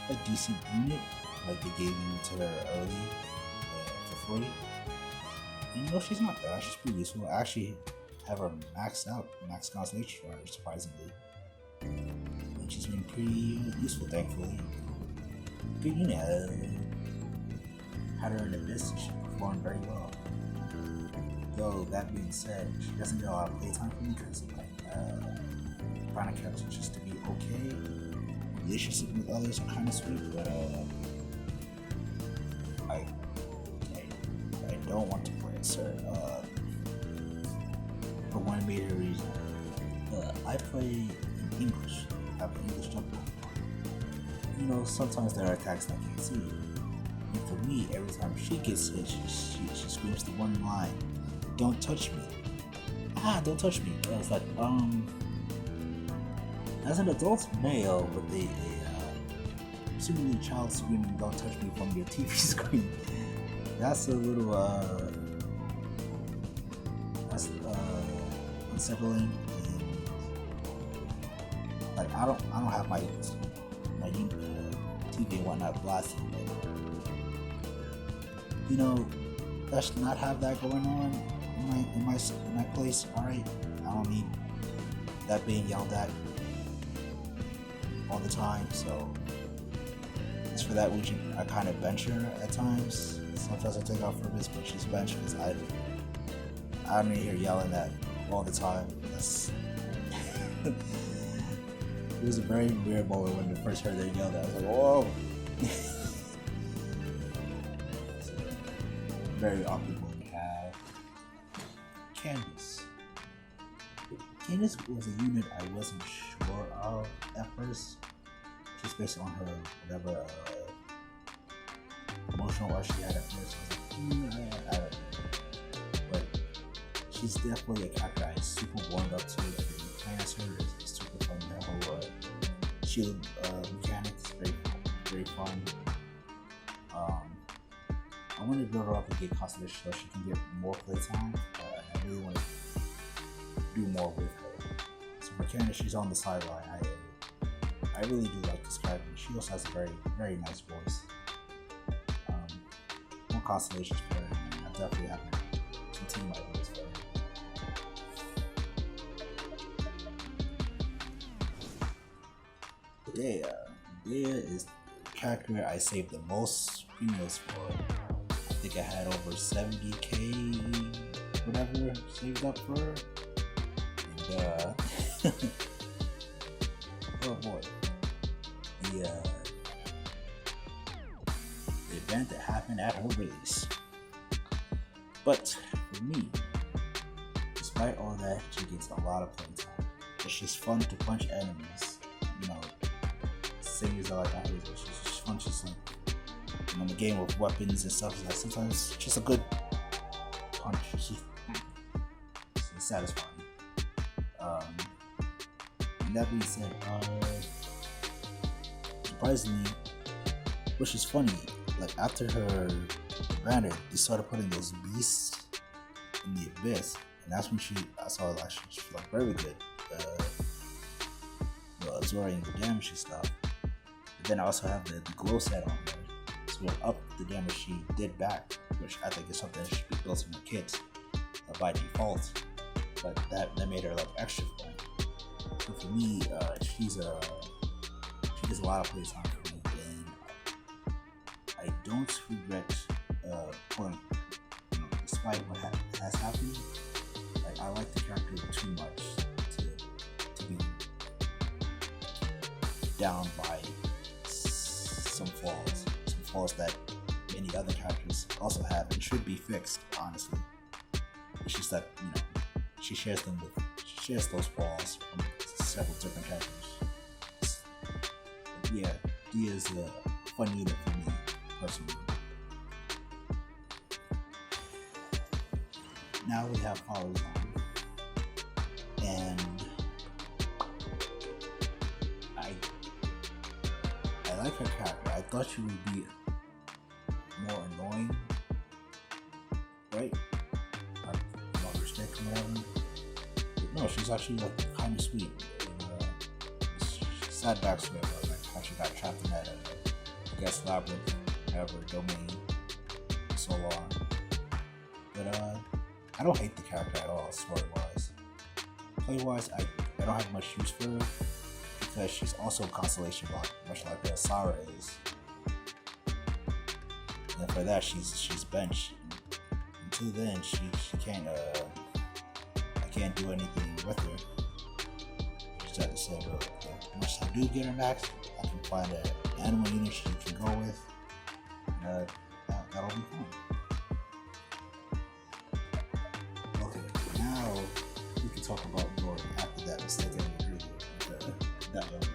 a decent unit. Like they gave him to her early for free. And no, she's not bad. She's pretty useful. I actually have her maxed out, max constellation for her, surprisingly. And she's been pretty useful, thankfully. Good unit. Had her in Abyss, she performed very well. Though, that being said, she doesn't get a lot of playtime for me because, like, trying to characters just to be okay. Relationship with others are kind of sweet, but, I don't want to play it, sir. For one major reason. I play in English. I have an English jump. You know, sometimes there are attacks I can't see. And for me, every time she gets hit, she screams the one line, "Don't touch me." Don't touch me. I was like, as an adult male with a seemingly child screaming, "Don't touch me" from your TV screen, that's a little, that's unsettling. And, like, I don't have my TV and whatnot blasting, but, you know, let's not have that going on in my place. All right, I don't need that being yelled at all the time. So, it's for that reason I kind of bench her at times. Sometimes I take off for this, but she's benched because I don't hear her yelling at all the time. That's it was a very weird moment when I first heard her yell at. I was like, whoa. Very awkward when we have Candace. Candace was a unit I wasn't sure of at first, just based on her whatever emotional arc she had at first. I was like, I don't know. But she's definitely a character I super warmed up to. Playing as her is super fun. Her whole shield mechanics very fun. I want to build her up and get constellation so she can get more playtime. I really want to do more with her. So Mechanic, she's on the sideline. I really do like this character. She also has a very nice voice. More constellations for her. I definitely have to continue my voice for her. Liyue is the character I saved the most premiums for. I think I had over 70k whatever saved up for her. And oh boy. The event that happened at her release. But for me, despite all that, she gets a lot of playtime. It's just fun to punch enemies. You know, same as I like that. It's just fun, just like, you know, the game with weapons and stuff. Like sometimes just a good punch. It's satisfying. And that being said, surprisingly, which is funny, like after her granted, they started putting those beasts in the abyss, and that's when I saw like she was like very good, absorbing the damage and stuff. But then I also have the glow set on there, so it upped the damage she did back, which I think is something that should be built in the kit by default. But that made her like extra fun. So for me, she gets a lot of playtime for me, and I don't regret pulling, despite what has happened. Like, I like the character too much to be down by some flaws that many other characters also have and should be fixed. Honestly, it's just that she shares those flaws from several different characters. But yeah, Dia is a fun unit for me personally. Now we have Follows On, and I like her character. I thought she would be more annoying, right? Or respect or whatever. But no, she's actually like kind of sweet. Sad backstory about like how she got trapped in that I guess labyrinth, whatever domain, for so long. But I don't hate the character at all, story-wise. Play-wise, I don't have much use for her because she's also a constellation block, much like Sarah is. And for that, she's benched. Until then, she can't. I can't do anything with her. Just have to say, well, once I do get her max, I can find an animal unit she can go with. And, that'll be fun. Now we can talk about Dory after that mistake I made with that one.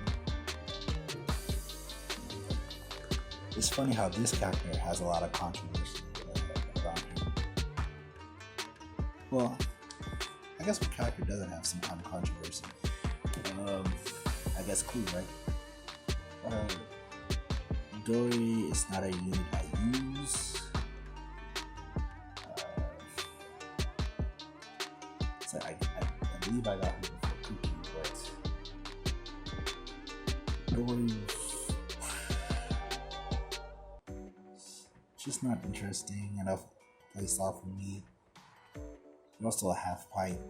It's funny how this character has a lot of controversy around him. Well, I guess what character doesn't have some kind of controversy? I guess Clue, right? Dory is not a unit I use. I believe I got her before Cookie, but Dory, it's just not interesting enough playstyle for me. You're also a half pint.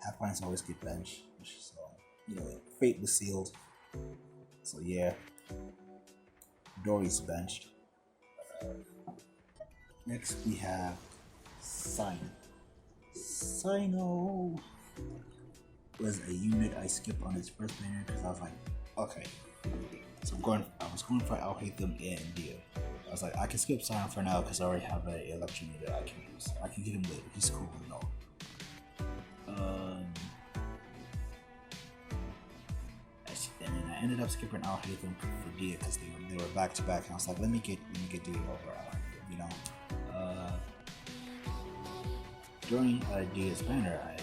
Half pints always get benched, so fate was sealed. So yeah, Dory's benched. Next we have Sino was a unit I skipped on its first banner because I was like, okay. So I was going for I'll hate them and Dia. I was like, I can skip Sino for now because I already have an electric unit I can use. I can get him later. He's cool and all. And then I ended up skipping I'll hate them for Dia because they were back to back, and I was like, let me get Dia over. During Dia's banner, I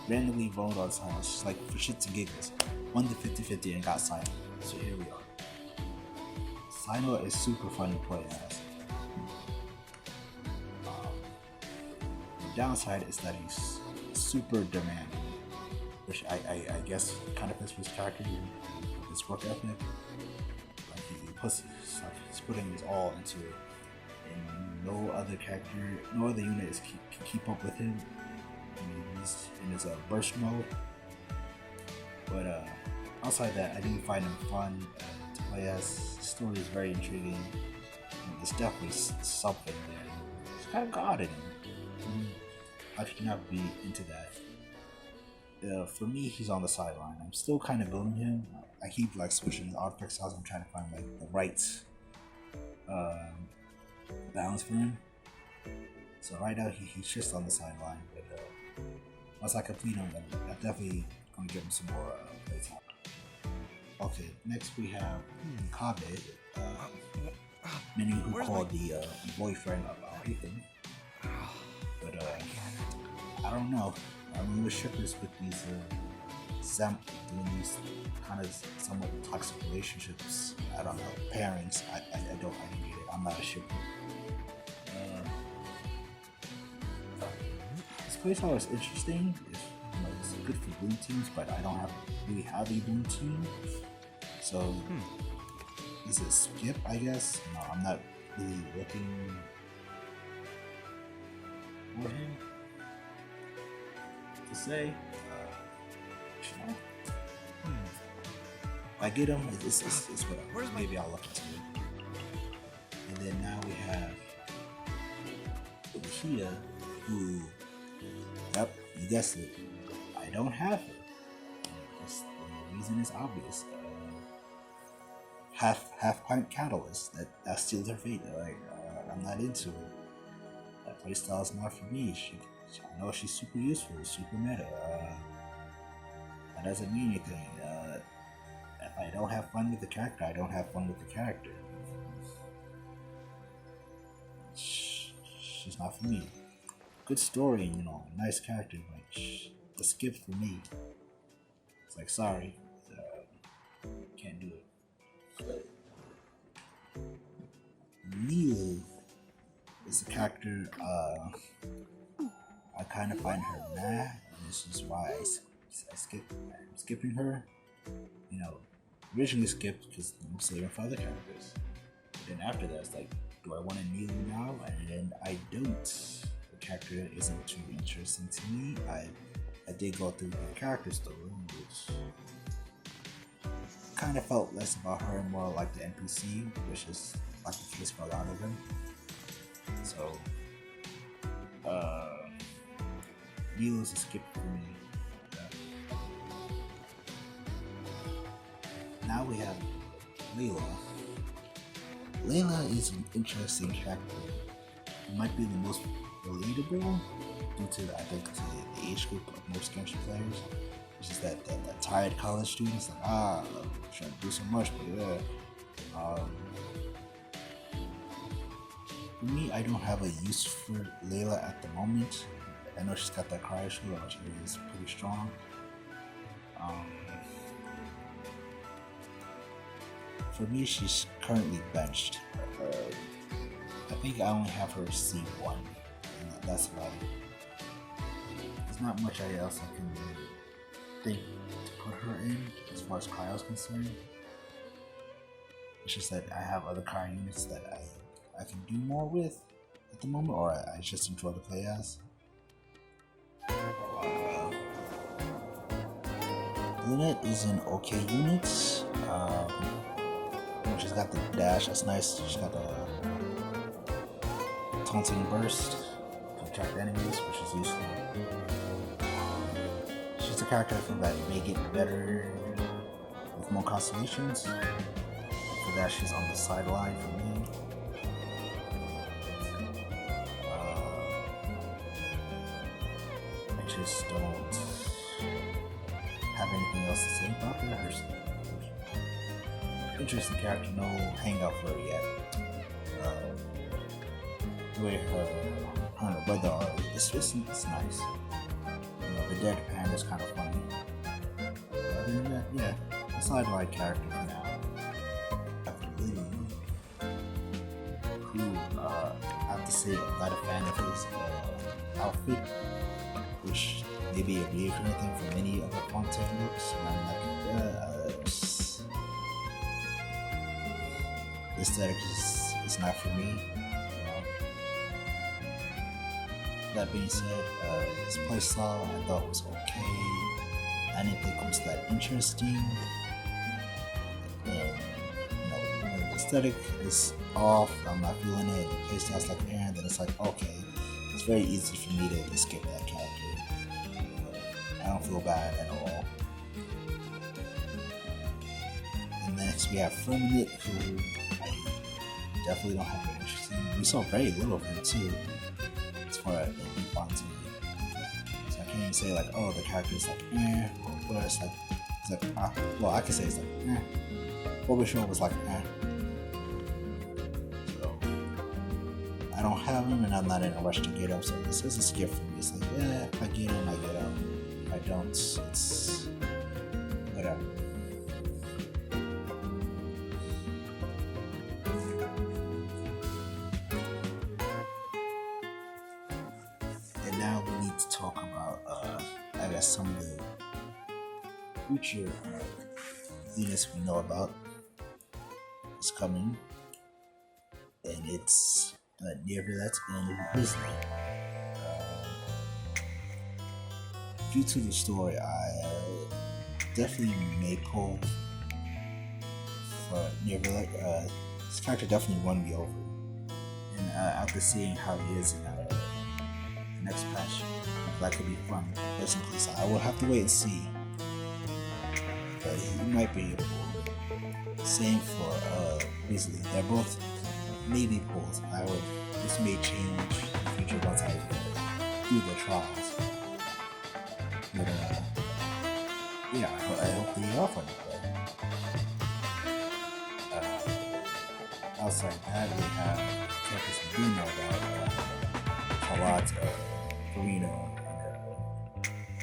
randomly rolled on Sino, just like for shits and giggles. Won the 50-50 and got Sino. So here we are. Sino is super fun to play as. The downside is that he's super demanding, which I guess kind of fits his character and his work ethic. Like he's putting his all into it. And no other unit can keep up with him. He's in his burst mode. But outside that, I do find him fun to play as. The story is very intriguing. There's definitely something there. It's kind of God in him. I should not be into that. For me, he's on the sideline. I'm still kind of building him. I keep switching the artifacts out. I'm trying to find the right balance for him. So right now he's just on the sideline, but once I complete him, I'm definitely gonna give him some more playtime. Okay, next we have Kabe, many who call the boyfriend of Ethan. But I don't know. I'm with shippers with these doing these kind of somewhat toxic relationships. I don't know, pairings. I don't get it. I'm not a shipper. This playstyle is interesting. It's good for blue teams, but I don't really have a blue team. So is it skip? I guess. No, I'm not really looking for him to say. I get him. It's whatever. Maybe I'll look into it. And then now we have Liyue, who, yep, you guessed it. I don't have her. The reason is obvious. Half pint catalyst that steals her fate. Like I'm not into it. That playstyle is not for me. I know she's super useful, super meta. That doesn't mean anything. If I don't have fun with the character, I don't have fun with the character. She's not for me. Good story, nice character, but the skip for me. It's like, sorry, can't do it. Liyue is a character I kind of find her meh, and this is why I'm skipping her. Originally skipped because I'm saving for other characters. But then after that, it's like, do I want to Liyue now? And then I don't. The character isn't too interesting to me. I did go through the character story, which kind of felt less about her and more like the NPC, which is like the case for a lot of them. So, Liyue is a skip for me. Now we have Layla. Layla is an interesting character. It might be the most relatable due to, I think, to the age group of most Genshin players, which is that tired college students like, I'm trying to do so much, but yeah. For me, I don't have a use for Layla at the moment. I know she's got that cryo shield, which is pretty strong. For me, she's currently benched. I think I only have her C1, and that's about it. There's not much else I can think to put her in as far as cryo is concerned. It's just that I have other cryo units that I can do more with at the moment, or I just enjoy to play as. Lynette is an okay unit. She's got the dash, that's nice. She's got the taunting burst to attract enemies, which is useful. She's a character I feel that may get better with more constellations. For that, she's on the sideline for me. I just don't have anything else to say about her. Interesting character, no hangout for her yet. The way her brother are, it's nice. The deadpan is kind of funny. Other than that, yeah, a sideline character for now. After Liyue, who I have to say I'm not a fan of his outfit, which may be a reoccurring thing for many other Fontaine looks, and I'm like, the aesthetic is not for me. That being said, his playstyle I thought was okay. I didn't think it was that interesting. And, the aesthetic is off. I'm not feeling it. The playstyle's like Aaron, then it's like, okay, it's very easy for me to skip that character. I don't feel bad at all. And next we have Firmament, who I definitely don't have an interest in. We saw very little of him too, as far as Fontaine. So I can't even say like, oh, the character is like, or it's like, well, I can say it's like, Overshow was like, So I don't have him, and I'm not in a rush to get him. So this is a skip for me. It's like, if I get him, I get him. If I don't, it's whatever. Now we need to talk about, I guess, some of the future units we know about is coming, and it's near that's in Disney. Due to the story, I definitely may pull but this character definitely won me over. And after seeing how he is in the next patch, that could be fun. Personally, so I will have to wait and see. But he might be able. Same for Weasley. They're both maybe pulls. This may change in the future once I do the trials. But yeah, I hope they are fun to play. Outside that, we have characters we do know about Charlotte, Karina,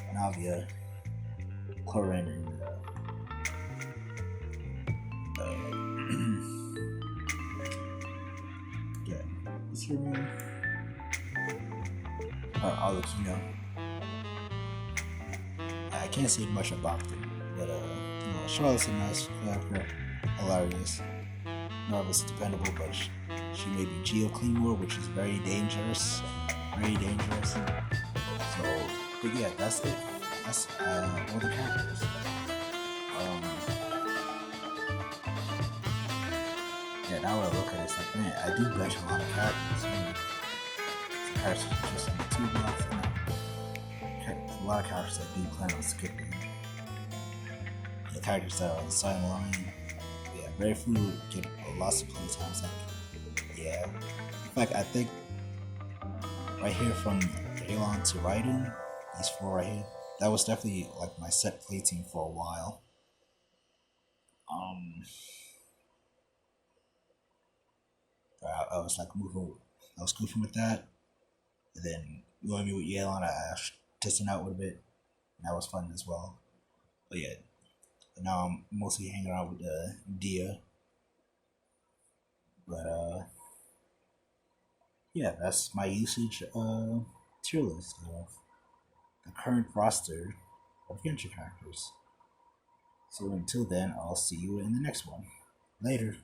and Navia, Corin, and yeah, what's her name? Alakino. I can't say much about them, but Charlotte's a nice character, hilarious. Nervous, dependable, but she may be Geoclemore, which is very dangerous. Very dangerous. So, but yeah, that's it. That's all the characters. Yeah, now when I look at it, it's like, man, I do bench a lot of characters. Some characters are just in the 2 blocks. A lot of characters I do plan on skipping. The characters that are on the sideline. Very few get lots of play times. Like, yeah. In fact, I think right here from Halon to Raiden, these 4 right here, that was definitely like my set play team for a while. I was like I was goofing with that, and then going with Yelan, I was testing out with a bit, and that was fun as well. But yeah. Now I'm mostly hanging out with Dia. But yeah, that's my usage tier list of the current roster of Genshin characters. So until then, I'll see you in the next one. Later.